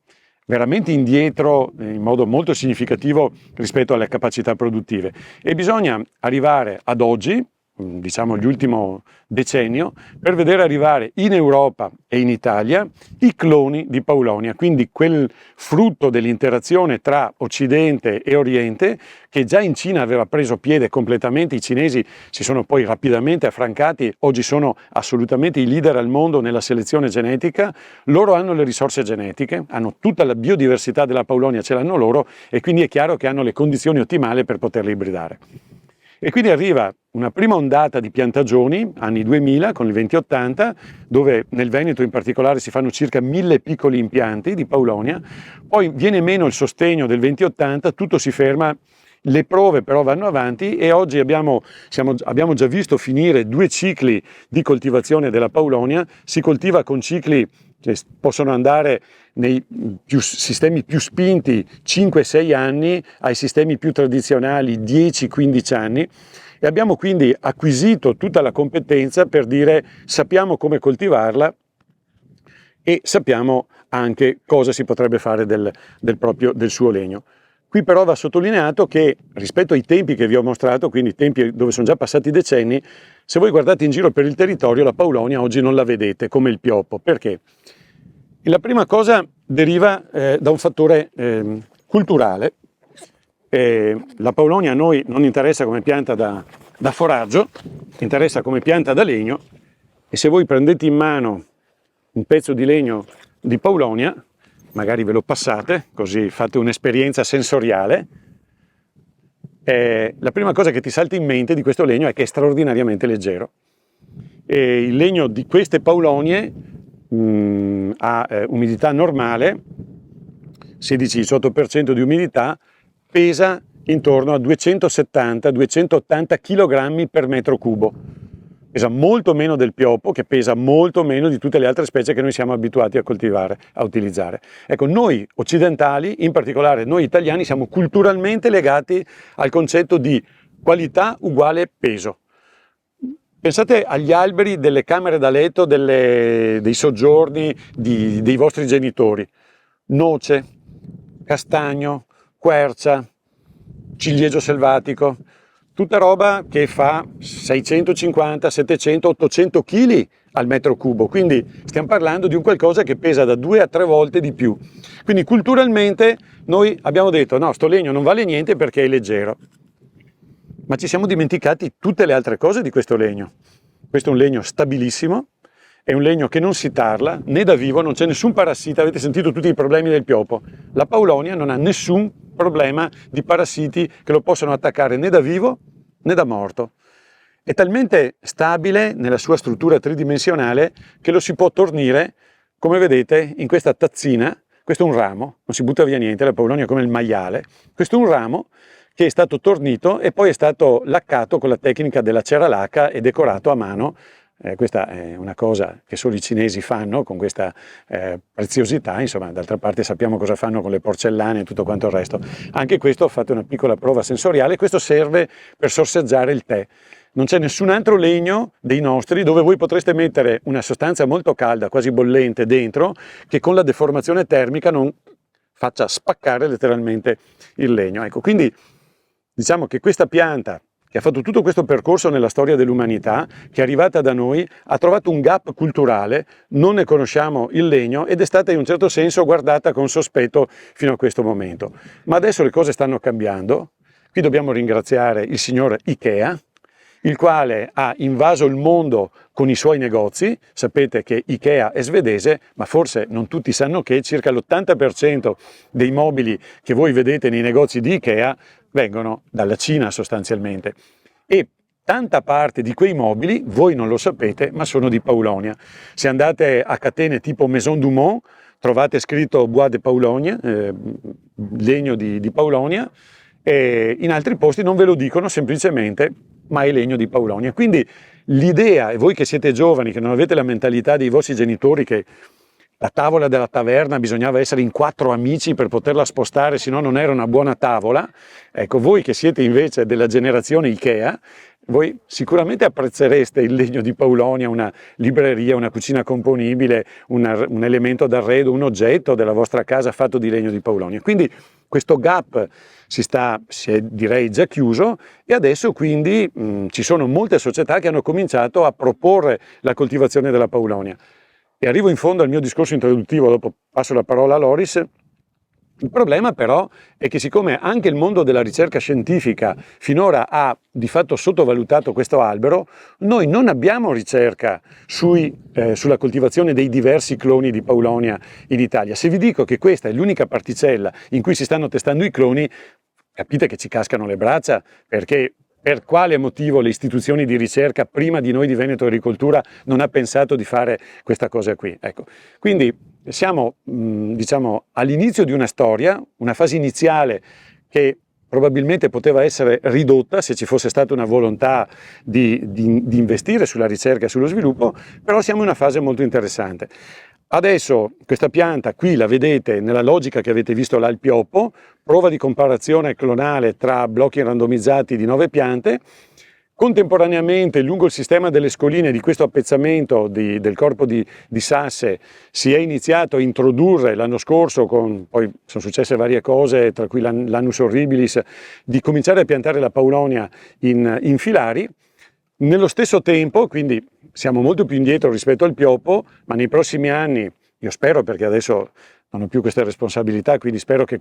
veramente indietro in modo molto significativo rispetto alle capacità produttive e bisogna arrivare ad oggi, diciamo l'ultimo decennio, per vedere arrivare in Europa e in Italia i cloni di Paulonia, quindi quel frutto dell'interazione tra Occidente e Oriente che già in Cina aveva preso piede completamente. I cinesi si sono poi rapidamente affrancati, oggi sono assolutamente i leader al mondo nella selezione genetica, loro hanno le risorse genetiche, hanno tutta la biodiversità della Paulonia, ce l'hanno loro e quindi è chiaro che hanno le condizioni ottimali per poterle ibridare. E quindi arriva una prima ondata di piantagioni, anni 2000 con il 2080, dove nel Veneto in particolare si fanno circa 1000 piccoli impianti di Paulonia, poi viene meno il sostegno del 2080, tutto si ferma, le prove però vanno avanti e oggi abbiamo già visto finire 2 cicli di coltivazione della Paulonia, si coltiva con cicli che possono andare nei sistemi più spinti 5-6 anni ai sistemi più tradizionali 10-15 anni e abbiamo quindi acquisito tutta la competenza per dire sappiamo come coltivarla e sappiamo anche cosa si potrebbe fare del suo legno. Qui però va sottolineato che rispetto ai tempi che vi ho mostrato, quindi tempi dove sono già passati decenni, se voi guardate in giro per il territorio la Paulonia oggi non la vedete come il pioppo. Perché? La prima cosa deriva da un fattore culturale. La Paulonia a noi non interessa come pianta da foraggio, interessa come pianta da legno e se voi prendete in mano un pezzo di legno di Paulonia, magari ve lo passate, così fate un'esperienza sensoriale, la prima cosa che ti salta in mente di questo legno è che è straordinariamente leggero. E il legno di queste Paulonie ha umidità normale, 16-18% di umidità, pesa intorno a 270-280 kg per metro cubo. Pesa molto meno del pioppo, che pesa molto meno di tutte le altre specie che noi siamo abituati a coltivare, a utilizzare. Ecco, noi occidentali, in particolare noi italiani, siamo culturalmente legati al concetto di qualità uguale peso. Pensate agli alberi delle camere da letto, dei soggiorni dei vostri genitori. Noce, castagno, quercia, ciliegio selvatico, tutta roba che fa 650, 700, 800 kg al metro cubo, quindi stiamo parlando di un qualcosa che pesa da 2 a 3 volte di più. Quindi culturalmente noi abbiamo detto no, sto legno non vale niente perché è leggero, ma ci siamo dimenticati tutte le altre cose di questo legno. Questo è un legno stabilissimo, è un legno che non si tarla né da vivo, non c'è nessun parassita, avete sentito tutti i problemi del pioppo. La Paulonia non ha nessun problema di parassiti che lo possono attaccare né da vivo né da morto. È talmente stabile nella sua struttura tridimensionale che lo si può tornire, come vedete, in questa tazzina. Questo è un ramo, non si butta via niente, la Paulonia è come il maiale. Questo è un ramo che è stato tornito e poi è stato laccato con la tecnica della cera lacca e decorato a mano. Questa è una cosa che solo i cinesi fanno con questa preziosità, insomma, d'altra parte sappiamo cosa fanno con le porcellane e tutto quanto il resto. Anche questo, fate una piccola prova sensoriale, questo serve per sorseggiare il tè. Non c'è nessun altro legno dei nostri dove voi potreste mettere una sostanza molto calda, quasi bollente, dentro, che con la deformazione termica non faccia spaccare letteralmente il legno. Ecco, quindi diciamo che questa pianta, che ha fatto tutto questo percorso nella storia dell'umanità, che è arrivata da noi, ha trovato un gap culturale, non ne conosciamo il legno ed è stata in un certo senso guardata con sospetto fino a questo momento. Ma adesso le cose stanno cambiando, qui dobbiamo ringraziare il signor Ikea, il quale ha invaso il mondo con i suoi negozi. Sapete che Ikea è svedese, ma forse non tutti sanno che circa l'80% dei mobili che voi vedete nei negozi di Ikea vengono dalla Cina sostanzialmente. E tanta parte di quei mobili, voi non lo sapete, ma sono di Paulonia. Se andate a catene tipo Maison Dumont, trovate scritto Bois de Paulonia, legno di Paulonia, e in altri posti non ve lo dicono semplicemente, ma è legno di Paulonia. Quindi l'idea, e voi che siete giovani, che non avete la mentalità dei vostri genitori, che la tavola della taverna bisognava essere in 4 amici per poterla spostare, se no non era una buona tavola, ecco, voi che siete invece della generazione Ikea, voi sicuramente apprezzereste il legno di Paulonia, una libreria, una cucina componibile, un elemento d'arredo, un oggetto della vostra casa fatto di legno di Paulonia. Quindi questo gap si è direi già chiuso, e adesso quindi ci sono molte società che hanno cominciato a proporre la coltivazione della Paulonia. E arrivo in fondo al mio discorso introduttivo, dopo passo la parola a Loris. Il problema però è che, siccome anche il mondo della ricerca scientifica finora ha di fatto sottovalutato questo albero, noi non abbiamo ricerca sulla coltivazione dei diversi cloni di Paulonia in Italia. Se vi dico che questa è l'unica particella in cui si stanno testando i cloni, capite che ci cascano le braccia, perché per quale motivo le istituzioni di ricerca prima di noi di Veneto Agricoltura non ha pensato di fare questa cosa qui? Ecco. Quindi siamo diciamo all'inizio di una storia, una fase iniziale che probabilmente poteva essere ridotta se ci fosse stata una volontà di investire sulla ricerca e sullo sviluppo, però siamo in una fase molto interessante. Adesso questa pianta qui la vedete nella logica che avete visto là, il pioppo, prova di comparazione clonale tra blocchi randomizzati di 9 piante. Contemporaneamente, lungo il sistema delle scoline di questo appezzamento del corpo di Sasse, si è iniziato a introdurre l'anno scorso, poi sono successe varie cose, tra cui l'annus horribilis, di cominciare a piantare la Paulonia in filari. Nello stesso tempo, quindi siamo molto più indietro rispetto al pioppo, ma nei prossimi anni, io spero, perché adesso non ho più queste responsabilità, quindi spero che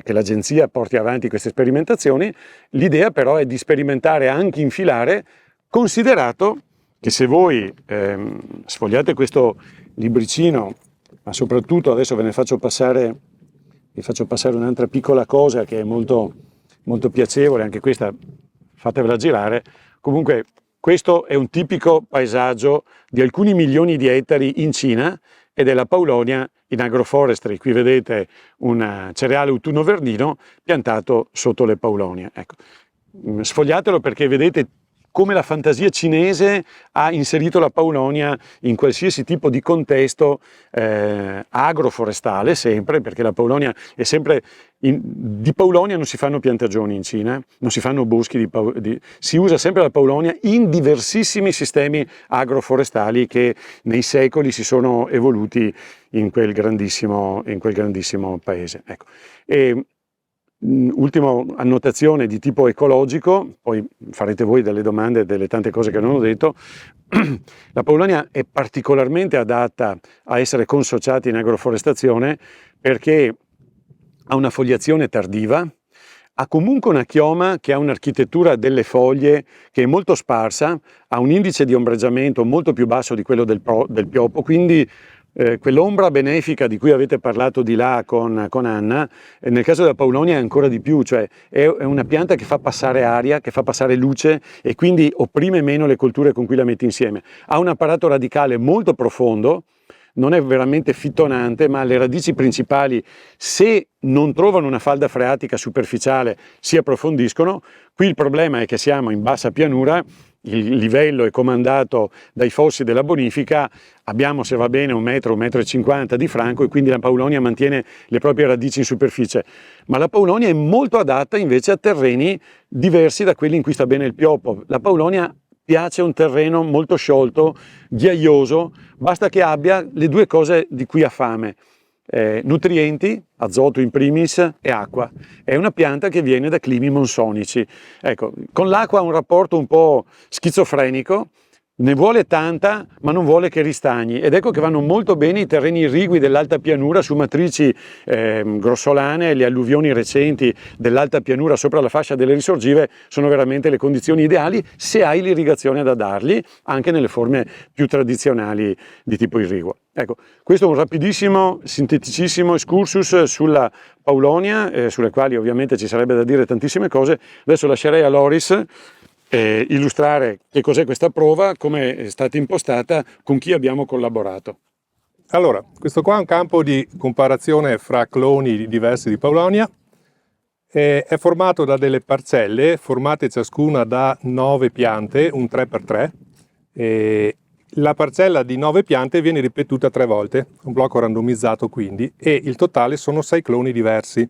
l'agenzia porti avanti queste sperimentazioni. L'idea però è di sperimentare anche in filare, considerato che se voi sfogliate questo libricino, ma soprattutto adesso vi faccio passare un'altra piccola cosa che è molto, molto piacevole, anche questa fatevela girare. Comunque questo è un tipico paesaggio di alcuni milioni di ettari in Cina ed è la Paulonia in agroforestry. Qui vedete un cereale autunno verdino piantato sotto le Paulonie. Ecco. Sfogliatelo perché vedete come la fantasia cinese ha inserito la Paulonia in qualsiasi tipo di contesto agroforestale, sempre, perché la Paulonia è sempre... di Paulonia non si fanno piantagioni in Cina, non si fanno boschi, si usa sempre la Paulonia in diversissimi sistemi agroforestali che nei secoli si sono evoluti in quel grandissimo paese. Ecco. Ultima annotazione di tipo ecologico, poi farete voi delle domande delle tante cose che non ho detto. La Paulonia è particolarmente adatta a essere consociata in agroforestazione perché ha una fogliazione tardiva, ha comunque una chioma che ha un'architettura delle foglie che è molto sparsa, ha un indice di ombreggiamento molto più basso di quello del pioppo, quindi quell'ombra benefica di cui avete parlato di là con Anna, nel caso della Paulonia è ancora di più, cioè è una pianta che fa passare aria, che fa passare luce e quindi opprime meno le colture con cui la metti insieme. Ha un apparato radicale molto profondo, non è veramente fittonante, ma le radici principali, se non trovano una falda freatica superficiale, si approfondiscono. Qui il problema è che siamo in bassa pianura, il livello è comandato dai fossi della bonifica, abbiamo, se va bene, 1,50 m di franco e quindi la Paulonia mantiene le proprie radici in superficie. Ma la Paulonia è molto adatta invece a terreni diversi da quelli in cui sta bene il pioppo. La Paulonia piace un terreno molto sciolto, ghiaioso, basta che abbia le due cose di cui ha fame. Nutrienti, azoto in primis, e acqua. È una pianta che viene da climi monsonici. Ecco, con l'acqua ha un rapporto un po' schizofrenico, ne vuole tanta ma non vuole che ristagni, ed ecco che vanno molto bene i terreni irrigui dell'alta pianura su matrici grossolane. Le alluvioni recenti dell'alta pianura sopra la fascia delle risorgive sono veramente le condizioni ideali se hai l'irrigazione da dargli, anche nelle forme più tradizionali di tipo irriguo. Ecco, questo è un rapidissimo, sinteticissimo excursus sulla Paulonia, sulle quali ovviamente ci sarebbe da dire tantissime cose. Adesso lascerei a Loris illustrare che cos'è questa prova, come è stata impostata, con chi abbiamo collaborato. Allora, questo qua è un campo di comparazione fra cloni diversi di Paulownia. È formato da delle parcelle formate ciascuna da 9 piante, un 3x3. La parcella di 9 piante viene ripetuta 3 volte, un blocco randomizzato quindi, e il totale sono 6 cloni diversi.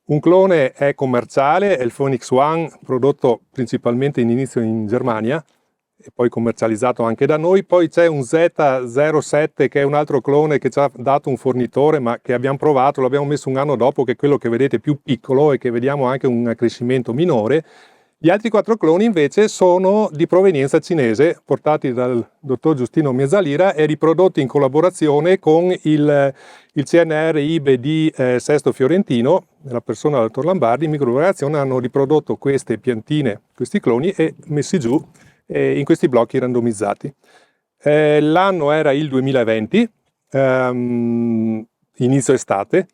Un clone è commerciale, è il Phoenix One, prodotto principalmente in inizio in Germania e poi commercializzato anche da noi. Poi c'è un Z07 che è un altro clone che ci ha dato un fornitore ma che abbiamo provato, l'abbiamo messo un anno dopo, che è quello che vedete più piccolo e che vediamo anche un accrescimento minore. Gli altri 4 cloni invece sono di provenienza cinese, portati dal dottor Giustino Miesalira e riprodotti in collaborazione con il CNR IBE di Sesto Fiorentino, nella persona del dottor Lambardi. In microcollaborazione hanno riprodotto queste piantine, questi cloni, e messi giù in questi blocchi randomizzati. L'anno era il 2020, inizio estate,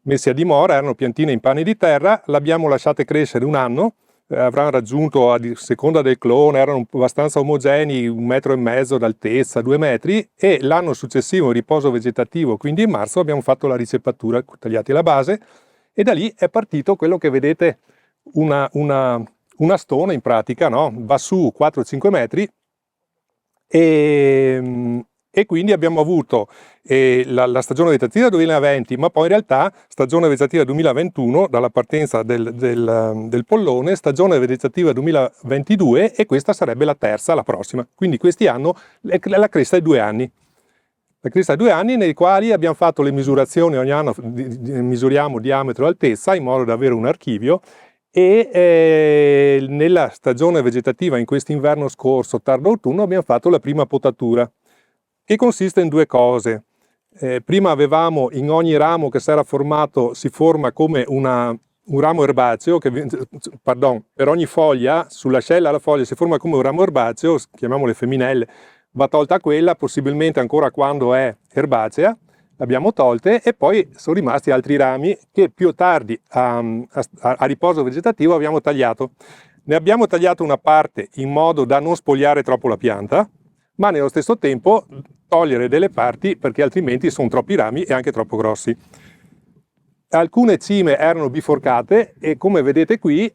messi a dimora, erano piantine in pane di terra, l'abbiamo lasciate crescere un anno. Avranno raggiunto, a seconda del clone, erano abbastanza omogenei, 1,5 metri d'altezza, 2 metri, e l'anno successivo, in riposo vegetativo, quindi in marzo, abbiamo fatto la riceppatura, tagliati la base, e da lì è partito quello che vedete, una stona in pratica, no? Va su 4-5 metri, e quindi abbiamo avuto la stagione vegetativa 2020, ma poi in realtà stagione vegetativa 2021 dalla partenza del pollone, stagione vegetativa 2022, e questa sarebbe la terza, la prossima. Quindi questi hanno la cresta di 2 anni. La cresta di 2 anni nei quali abbiamo fatto le misurazioni, ogni anno misuriamo diametro e altezza in modo da avere un archivio, e nella stagione vegetativa in quest'inverno scorso, tardo autunno, abbiamo fatto la prima potatura, che consiste in 2 cose. Prima avevamo in ogni ramo che si era formato, si forma come un ramo erbaceo, per ogni foglia, sull'ascella alla foglia si forma come un ramo erbaceo, chiamiamole femminelle, va tolta quella, possibilmente ancora quando è erbacea, l'abbiamo tolte, e poi sono rimasti altri rami che più tardi a riposo vegetativo abbiamo tagliato. Ne abbiamo tagliato una parte in modo da non spogliare troppo la pianta, ma nello stesso tempo togliere delle parti perché altrimenti sono troppi rami e anche troppo grossi. Alcune cime erano biforcate e, come vedete qui,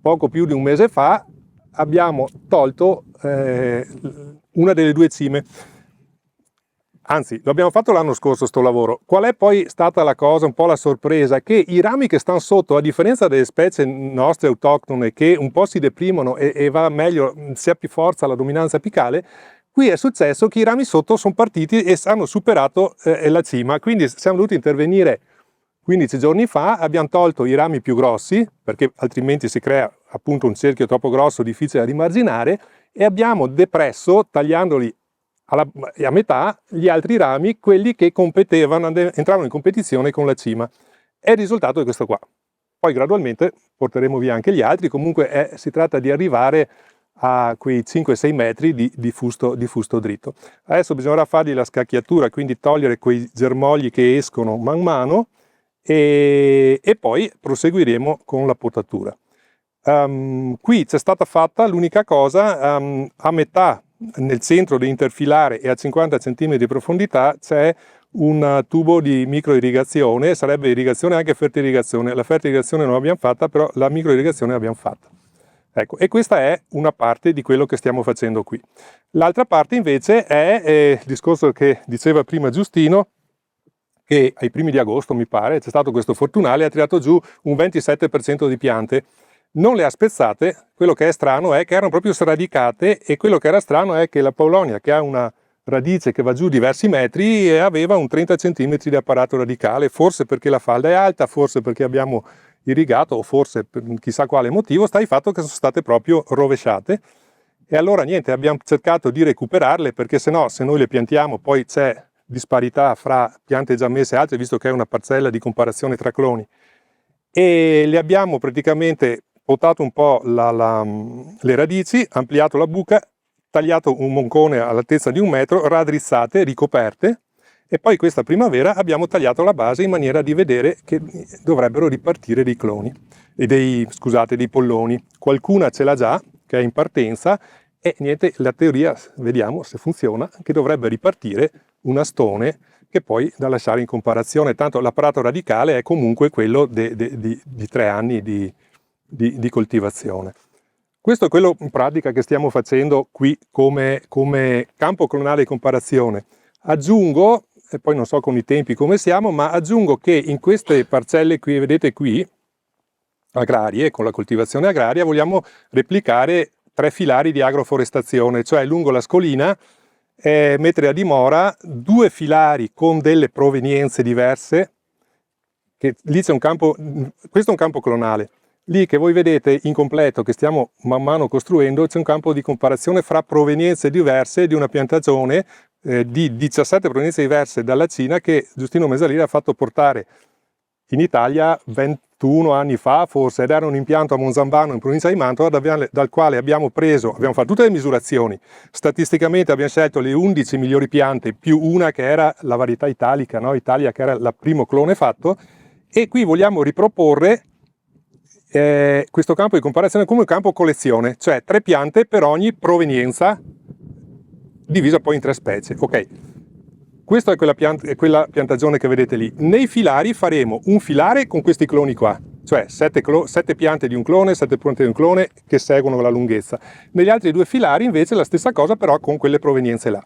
poco più di un mese fa abbiamo tolto una delle 2 cime. Anzi, lo abbiamo fatto l'anno scorso sto lavoro. Qual è poi stata la cosa, un po' la sorpresa? Che i rami che stanno sotto, a differenza delle specie nostre autoctone che un po' si deprimono e va meglio, si ha più forza la dominanza apicale, qui è successo che i rami sotto sono partiti e hanno superato la cima. Quindi siamo dovuti intervenire 15 giorni fa, abbiamo tolto i rami più grossi, perché altrimenti si crea appunto un cerchio troppo grosso, difficile da rimarginare, e abbiamo depresso, tagliandoli a metà, gli altri rami, quelli che entravano in competizione con la cima. E il risultato è questo qua. Poi gradualmente porteremo via anche gli altri, comunque si tratta di arrivare a quei 5-6 metri di fusto dritto. Adesso bisognerà fargli la scacchiatura, quindi togliere quei germogli che escono man mano, e poi proseguiremo con la potatura. Qui c'è stata fatta l'unica cosa, a metà, nel centro dell'interfilare e a 50 cm di profondità, c'è un tubo di microirrigazione, sarebbe irrigazione e anche fertirrigazione. La fertirrigazione non l'abbiamo fatta, però la microirrigazione l'abbiamo fatta. Ecco, e questa è una parte di quello che stiamo facendo qui. L'altra parte invece è il discorso che diceva prima Giustino, che ai primi di agosto, mi pare, c'è stato questo fortunale, ha tirato giù un 27% di piante. Non le ha spezzate, quello che è strano è che erano proprio sradicate, e quello che era strano è che la Paulownia, che ha una radice che va giù diversi metri, aveva un 30 cm di apparato radicale, forse perché la falda è alta, forse perché abbiamo irrigato, o forse per chissà quale motivo, sta di fatto che sono state proprio rovesciate. E allora niente, abbiamo cercato di recuperarle, perché se no, se noi le piantiamo poi c'è disparità fra piante già messe e altre, visto che è una parcella di comparazione tra cloni. E le abbiamo praticamente potato un po' le radici, ampliato la buca, tagliato un moncone all'altezza di 1 metro, raddrizzate, ricoperte, e poi questa primavera abbiamo tagliato la base in maniera di vedere che dovrebbero ripartire dei cloni. dei polloni. Qualcuna ce l'ha già, che è in partenza, e niente, la teoria, vediamo se funziona, che dovrebbe ripartire un astone che poi da lasciare in comparazione, tanto l'apparato radicale è comunque quello di 3 anni di coltivazione. Questo è quello in pratica che stiamo facendo qui come campo clonale di comparazione. Aggiungo, e poi non so con i tempi come siamo, ma aggiungo che in queste parcelle qui, vedete qui, agrarie, con la coltivazione agraria, vogliamo replicare 3 filari di agroforestazione, cioè lungo la scolina mettere a dimora 2 filari con delle provenienze diverse, che lì c'è un campo, questo è un campo clonale, lì che voi vedete incompleto, che stiamo man mano costruendo, c'è un campo di comparazione fra provenienze diverse di una piantagione di 17 provenienze diverse dalla Cina, che Giustino Mesalini ha fatto portare in Italia 21 anni fa forse, ed era un impianto a Monzambano in provincia di Mantova, dal quale abbiamo fatto tutte le misurazioni. Statisticamente abbiamo scelto le 11 migliori piante più una che era la varietà italica, no? Italia, che era il primo clone fatto, e qui vogliamo riproporre questo campo di comparazione come un campo collezione, cioè 3 piante per ogni provenienza, divisa poi in 3 specie. Ok. Questa è quella piantagione che vedete lì. Nei filari faremo un filare con questi cloni qua, cioè 7 piante di un clone, 7 piante di un clone che seguono la lunghezza. Negli altri 2 filari invece la stessa cosa, però con quelle provenienze là.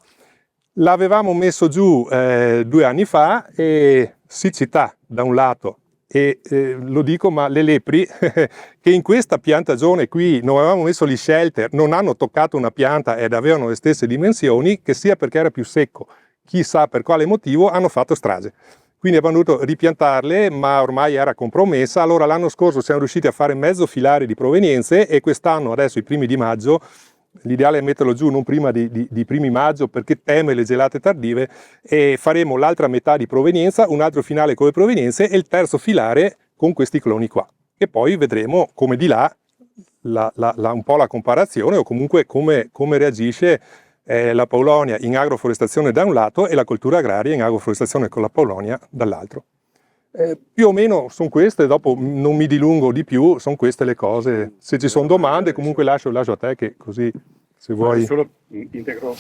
L'avevamo messo giù 2 anni fa, e siccità da un lato, e lo dico, ma le lepri che in questa piantagione qui non avevamo messo gli shelter, non hanno toccato una pianta ed avevano le stesse dimensioni, che sia perché era più secco, chissà per quale motivo, hanno fatto strage. Quindi abbiamo dovuto ripiantarle, ma ormai era compromessa. Allora l'anno scorso siamo riusciti a fare mezzo filare di provenienze, e quest'anno, adesso i primi di maggio, l'ideale è metterlo giù non prima di primi maggio, perché teme le gelate tardive, e faremo l'altra metà di provenienza, un altro finale con le provenienze e il terzo filare con questi cloni qua. E poi vedremo come di là un po' la comparazione, o comunque come reagisce la Paulonia in agroforestazione da un lato e la coltura agraria in agroforestazione con la Paulonia dall'altro. Più o meno sono queste, dopo non mi dilungo di più, sono queste le cose. Se ci sono domande comunque lascio a te, che così se vuoi... Solo integro...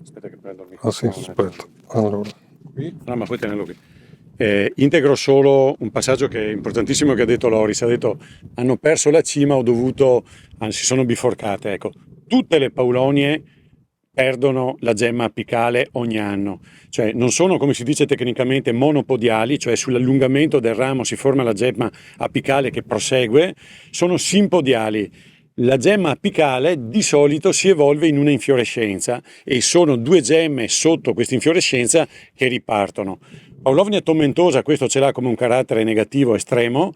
Aspetta che prendo il microfono. Ah sì, aspetta. Allora. Qui? No, ma puoi tenerlo qui. Integro solo un passaggio che è importantissimo che ha detto Loris. Ha detto: hanno perso la cima, anzi sono biforcate. Ecco, tutte le Paulonie perdono la gemma apicale ogni anno, cioè non sono, come si dice tecnicamente, monopodiali, cioè sull'allungamento del ramo si forma la gemma apicale che prosegue, sono simpodiali. La gemma apicale di solito si evolve in una infiorescenza, e sono 2 gemme sotto questa infiorescenza che ripartono. Paulovnia tomentosa questo ce l'ha come un carattere negativo estremo.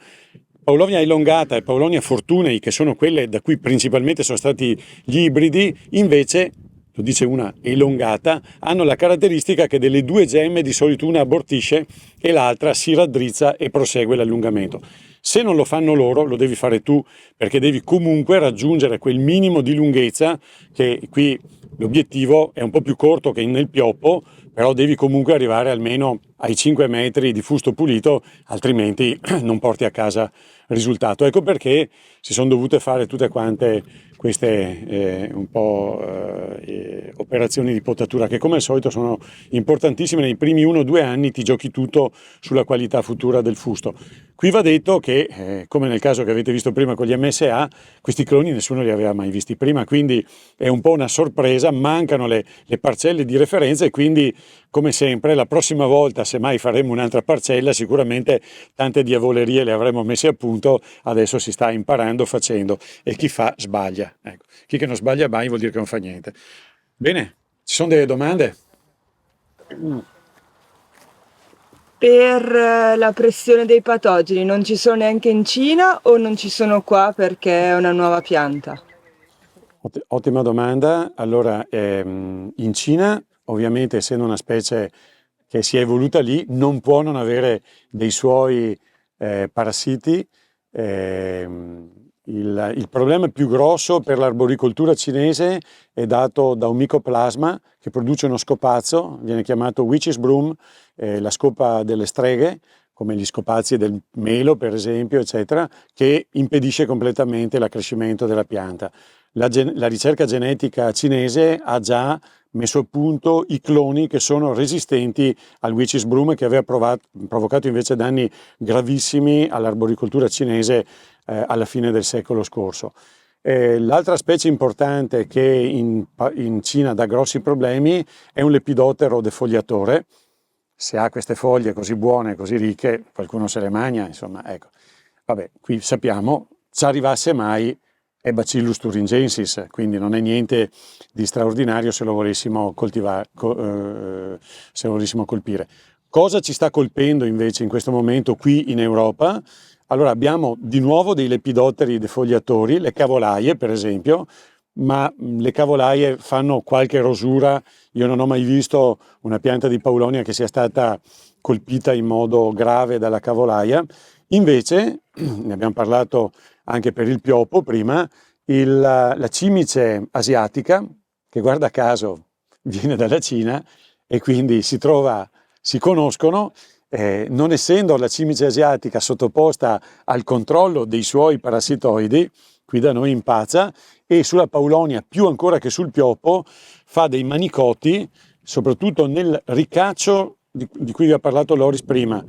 Paulovnia elongata e Paulovnia fortunei, che sono quelle da cui principalmente sono stati gli ibridi, invece, lo dice una elongata, hanno la caratteristica che delle 2 gemme di solito una abortisce e l'altra si raddrizza e prosegue l'allungamento. Se non lo fanno loro, lo devi fare tu, perché devi comunque raggiungere quel minimo di lunghezza, che qui l'obiettivo è un po' più corto che nel pioppo, però devi comunque arrivare almeno ai 5 metri di fusto pulito, altrimenti non porti a casa risultato. Ecco perché si sono dovute fare tutte quante queste operazioni di potatura, che come al solito sono importantissime. Nei primi 1 o 2 anni ti giochi tutto sulla qualità futura del fusto. Qui va detto che, come nel caso che avete visto prima con gli MSA, questi cloni nessuno li aveva mai visti prima, quindi è un po' una sorpresa, mancano le parcelle di referenza, e quindi, come sempre, la prossima volta, se mai faremo un'altra parcella, sicuramente tante diavolerie le avremo messe a punto. Adesso si sta imparando facendo, e chi fa sbaglia. Ecco. Chi che non sbaglia mai vuol dire che non fa niente. Bene, ci sono delle domande? Per la pressione dei patogeni non ci sono neanche in Cina, o non ci sono qua perché è una nuova pianta? Ottima domanda. Allora, in Cina, ovviamente, essendo una specie che si è evoluta lì, non può non avere dei suoi parassiti. Il problema più grosso per l'arboricoltura cinese è dato da un micoplasma che produce uno scopazzo, viene chiamato witch's broom, la scopa delle streghe. come gli scopazi del melo per esempio, eccetera, che impedisce completamente l'accrescimento della pianta. La ricerca genetica cinese ha già messo a punto i cloni che sono resistenti al witch's broom, che aveva provocato invece danni gravissimi all'arboricoltura cinese alla fine del secolo scorso. L'altra specie importante che in Cina dà grossi problemi è un lepidotero defoliatore. Se ha queste foglie così buone, così ricche, qualcuno se le mangia, insomma, ecco. Vabbè, qui sappiamo, ci arrivasse mai è Bacillus thuringiensis, quindi non è niente di straordinario se lo volessimo coltivare, se lo volessimo colpire. Cosa ci sta colpendo invece in questo momento qui in Europa? Allora abbiamo di nuovo dei lepidotteri defoliatori, le cavolaie per esempio, ma le cavolaie fanno qualche rosura. Io non ho mai visto una pianta di Paulonia che sia stata colpita in modo grave dalla cavolaia. Invece, ne abbiamo parlato anche per il pioppo prima, la cimice asiatica, che guarda caso viene dalla Cina e quindi si conoscono, non essendo la cimice asiatica sottoposta al controllo dei suoi parassitoidi, qui da noi impazza, e sulla Paulonia più ancora che sul pioppo fa dei manicotti, soprattutto nel ricaccio di cui vi ha parlato Loris prima.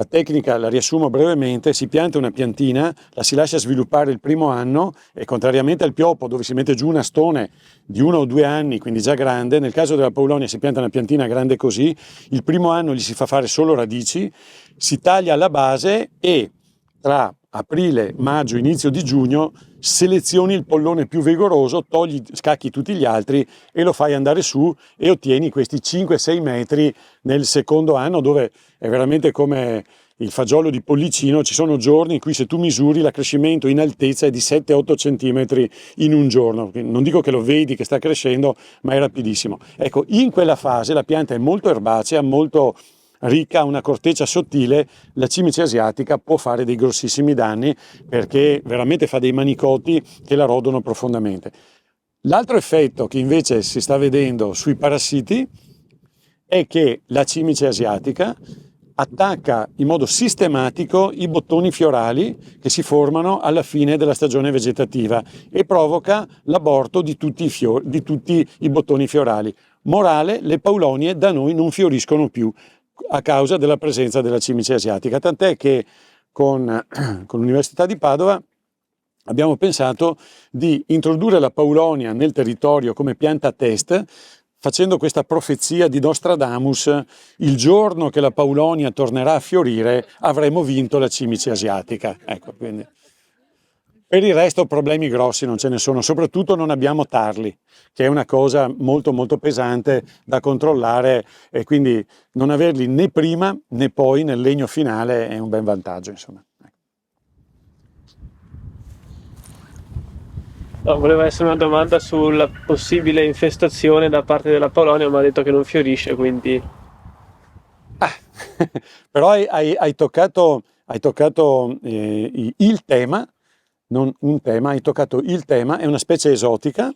La tecnica la riassumo brevemente: si pianta una piantina, la si lascia sviluppare il primo anno e, contrariamente al pioppo dove si mette giù una stone di 1 o 2 anni, quindi già grande, nel caso della Paulonia si pianta una piantina grande così, il primo anno gli si fa fare solo radici, si taglia la base e tra aprile, maggio, inizio di giugno selezioni il pollone più vigoroso, scacchi tutti gli altri e lo fai andare su e ottieni questi 5-6 metri nel secondo anno, dove è veramente come il fagiolo di Pollicino. Ci sono giorni in cui se tu misuri l'accrescimento in altezza è di 7-8 centimetri in un giorno. Non dico che lo vedi che sta crescendo, ma è rapidissimo. Ecco, in quella fase la pianta è molto erbacea, molto ricca, ha una corteccia sottile. La cimice asiatica può fare dei grossissimi danni perché veramente fa dei manicotti che la rodono profondamente. L'altro effetto che invece si sta vedendo sui parassiti è che la cimice asiatica attacca in modo sistematico i bottoni fiorali che si formano alla fine della stagione vegetativa e provoca l'aborto di tutti i bottoni fiorali. Morale: le paulonie da noi non fioriscono più a causa della presenza della cimice asiatica, tant'è che con l'Università di Padova abbiamo pensato di introdurre la paulonia nel territorio come pianta test, facendo questa profezia di Nostradamus: il giorno che la paulonia tornerà a fiorire avremo vinto la cimice asiatica. Ecco, quindi. Per il resto problemi grossi non ce ne sono, soprattutto non abbiamo tarli, che è una cosa molto molto pesante da controllare, e quindi non averli né prima né poi nel legno finale è un ben vantaggio, insomma. No, voleva essere una domanda sulla possibile infestazione da parte della Paulonia, ma ha detto che non fiorisce, quindi... Però hai toccato il tema. Non un tema, hai toccato il tema. È una specie esotica.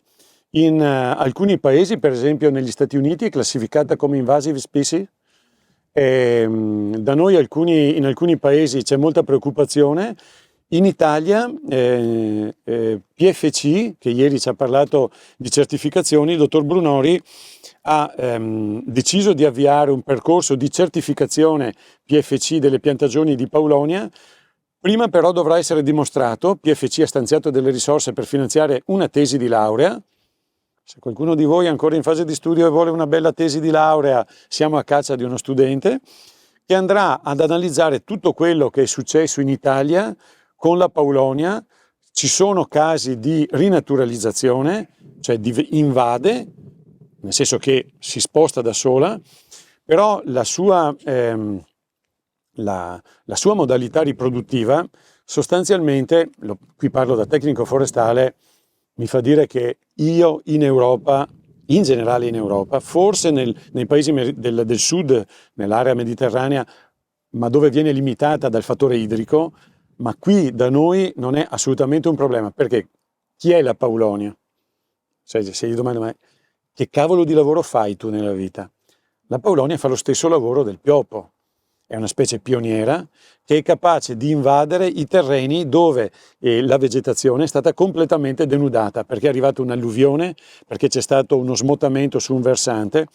In alcuni paesi, per esempio negli Stati Uniti, è classificata come invasive species. Da noi in alcuni paesi c'è molta preoccupazione. In Italia PFC, che ieri ci ha parlato di certificazioni, il dottor Brunori ha deciso di avviare un percorso di certificazione PFC delle piantagioni di Paulonia. Prima però dovrà essere dimostrato. PFC ha stanziato delle risorse per finanziare una tesi di laurea. Se qualcuno di voi è ancora in fase di studio e vuole una bella tesi di laurea, siamo a caccia di uno studente che andrà ad analizzare tutto quello che è successo in Italia con la Paulonia. Ci sono casi di rinaturalizzazione, cioè invade, nel senso che si sposta da sola, però la sua modalità riproduttiva sostanzialmente, qui parlo da tecnico forestale, mi fa dire che io in Europa, in generale in Europa, forse nei paesi del sud, nell'area mediterranea, ma dove viene limitata dal fattore idrico, ma qui da noi non è assolutamente un problema, perché chi è la Paulonia? Se gli domando, ma che cavolo di lavoro fai tu nella vita? La Paulonia fa lo stesso lavoro del pioppo. è una specie pioniera che è capace di invadere i terreni dove la vegetazione è stata completamente denudata, perché è arrivata un'alluvione, perché c'è stato uno smottamento su un versante.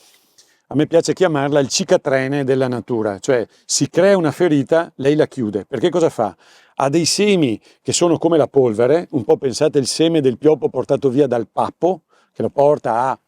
A me piace chiamarla il cicatrene della natura, cioè si crea una ferita, lei la chiude. Perché cosa fa? Ha dei semi che sono come la polvere, un po' pensate il seme del pioppo portato via dal pappo, che lo porta a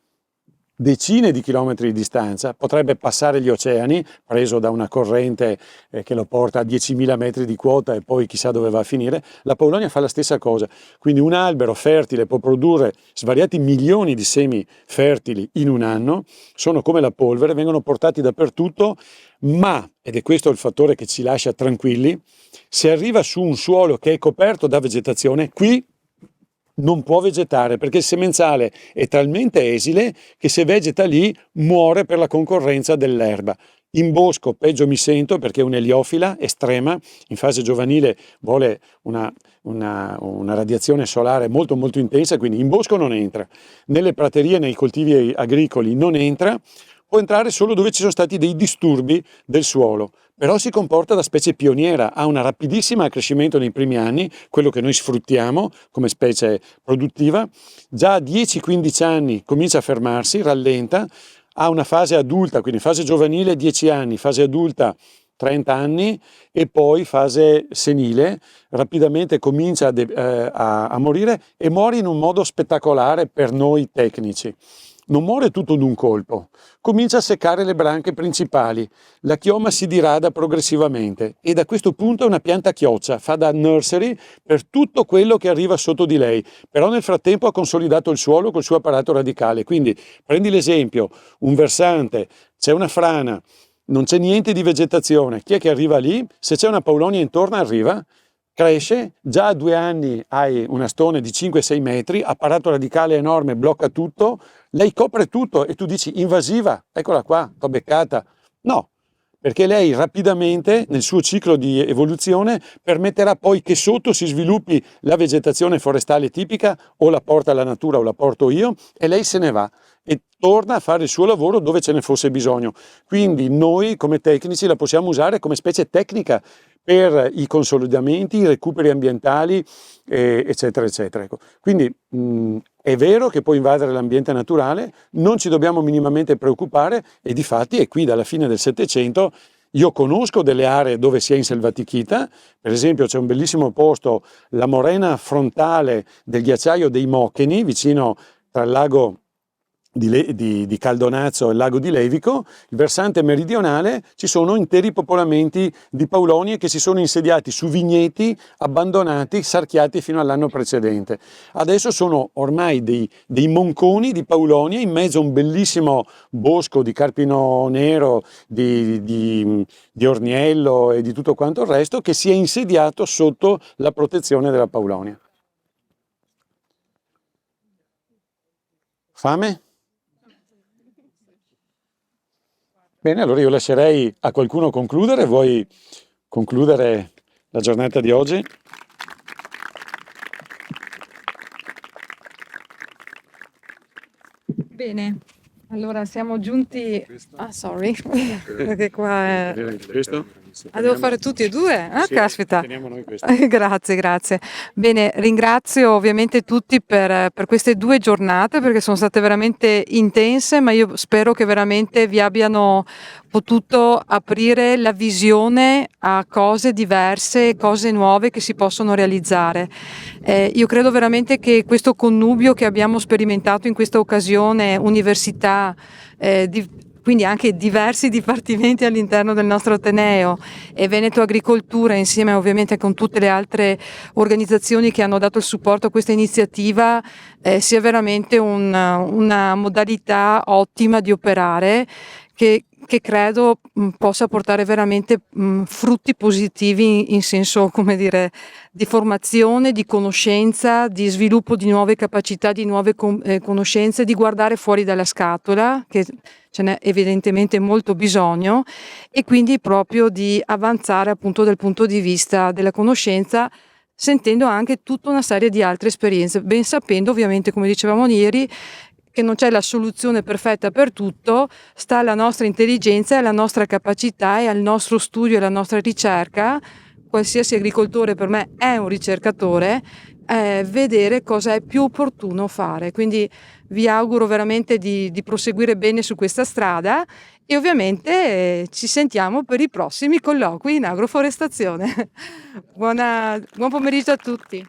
decine di chilometri di distanza, potrebbe passare gli oceani, preso da una corrente che lo porta a 10.000 metri di quota e poi chissà dove va a finire. La Paulonia fa la stessa cosa, quindi un albero fertile può produrre svariati milioni di semi fertili in un anno, sono come la polvere, vengono portati dappertutto, ma, ed è questo il fattore che ci lascia tranquilli, se arriva su un suolo che è coperto da vegetazione, qui non può vegetare, perché il semenzale è talmente esile che se vegeta lì muore per la concorrenza dell'erba. In bosco peggio mi sento, perché è un'eliofila estrema, in fase giovanile vuole una radiazione solare molto molto intensa, quindi in bosco non entra, nelle praterie, nei coltivi agricoli non entra, può entrare solo dove ci sono stati dei disturbi del suolo, però si comporta da specie pioniera, ha una rapidissima accrescimento nei primi anni, quello che noi sfruttiamo come specie produttiva, già a 10-15 anni comincia a fermarsi, rallenta, ha una fase adulta, quindi fase giovanile 10 anni, fase adulta 30 anni e poi fase senile, rapidamente comincia a morire e muore in un modo spettacolare per noi tecnici. Non muore tutto d'un colpo, comincia a seccare le branche principali, la chioma si dirada progressivamente e da questo punto è una pianta chioccia, fa da nursery per tutto quello che arriva sotto di lei, però nel frattempo ha consolidato il suolo col suo apparato radicale, quindi prendi l'esempio, un versante, c'è una frana, non c'è niente di vegetazione, chi è che arriva lì? Se c'è una paulonia intorno arriva, cresce, già a 2 anni hai una stone di 5-6 metri, apparato radicale enorme, blocca tutto, lei copre tutto e tu dici invasiva, eccola qua, t'ho beccata. No, perché lei rapidamente nel suo ciclo di evoluzione permetterà poi che sotto si sviluppi la vegetazione forestale tipica, o la porta la natura o la porto io, e lei se ne va e torna a fare il suo lavoro dove ce ne fosse bisogno. Quindi noi come tecnici la possiamo usare come specie tecnica per i consolidamenti, i recuperi ambientali, eccetera, eccetera. Ecco. Quindi è vero che può invadere l'ambiente naturale, non ci dobbiamo minimamente preoccupare e difatti è qui dalla fine del Settecento. Io conosco delle aree dove si è inselvatichita, per esempio c'è un bellissimo posto, la morena frontale del ghiacciaio dei Mocheni, vicino tra il lago di Caldonazzo e il lago di Levico, il versante meridionale, ci sono interi popolamenti di paulonie che si sono insediati su vigneti abbandonati, sarchiati fino all'anno precedente. Adesso sono ormai dei monconi di paulonie in mezzo a un bellissimo bosco di carpino nero, di orniello e di tutto quanto il resto, che si è insediato sotto la protezione della paulonia. Fame? Bene, allora io lascerei a qualcuno concludere. Vuoi concludere la giornata di oggi? Bene, allora siamo giunti... Ah, sorry, perché qua è... Questo? Ah, devo fare tutti e due? Ah, Sì, caspita. teniamo noi questo. Grazie, grazie. Bene, ringrazio ovviamente tutti per queste 2 giornate perché sono state veramente intense, ma io spero che veramente vi abbiano potuto aprire la visione a cose diverse, cose nuove che si possono realizzare. Io credo veramente che questo connubio che abbiamo sperimentato in questa occasione, università, quindi anche diversi dipartimenti all'interno del nostro Ateneo e Veneto Agricoltura, insieme ovviamente con tutte le altre organizzazioni che hanno dato il supporto a questa iniziativa, sia veramente una modalità ottima di operare che credo possa portare veramente frutti positivi in senso, come dire, di formazione, di conoscenza, di sviluppo di nuove capacità, di nuove conoscenze, di guardare fuori dalla scatola, che ce n'è evidentemente molto bisogno, e quindi proprio di avanzare appunto dal punto di vista della conoscenza, sentendo anche tutta una serie di altre esperienze, ben sapendo ovviamente, come dicevamo ieri, che non c'è la soluzione perfetta per tutto, sta alla nostra intelligenza, alla nostra capacità e al nostro studio e alla nostra ricerca. Qualsiasi agricoltore per me è un ricercatore, vedere cosa è più opportuno fare. Quindi vi auguro veramente di proseguire bene su questa strada e ovviamente ci sentiamo per i prossimi colloqui in agroforestazione. Buon pomeriggio a tutti.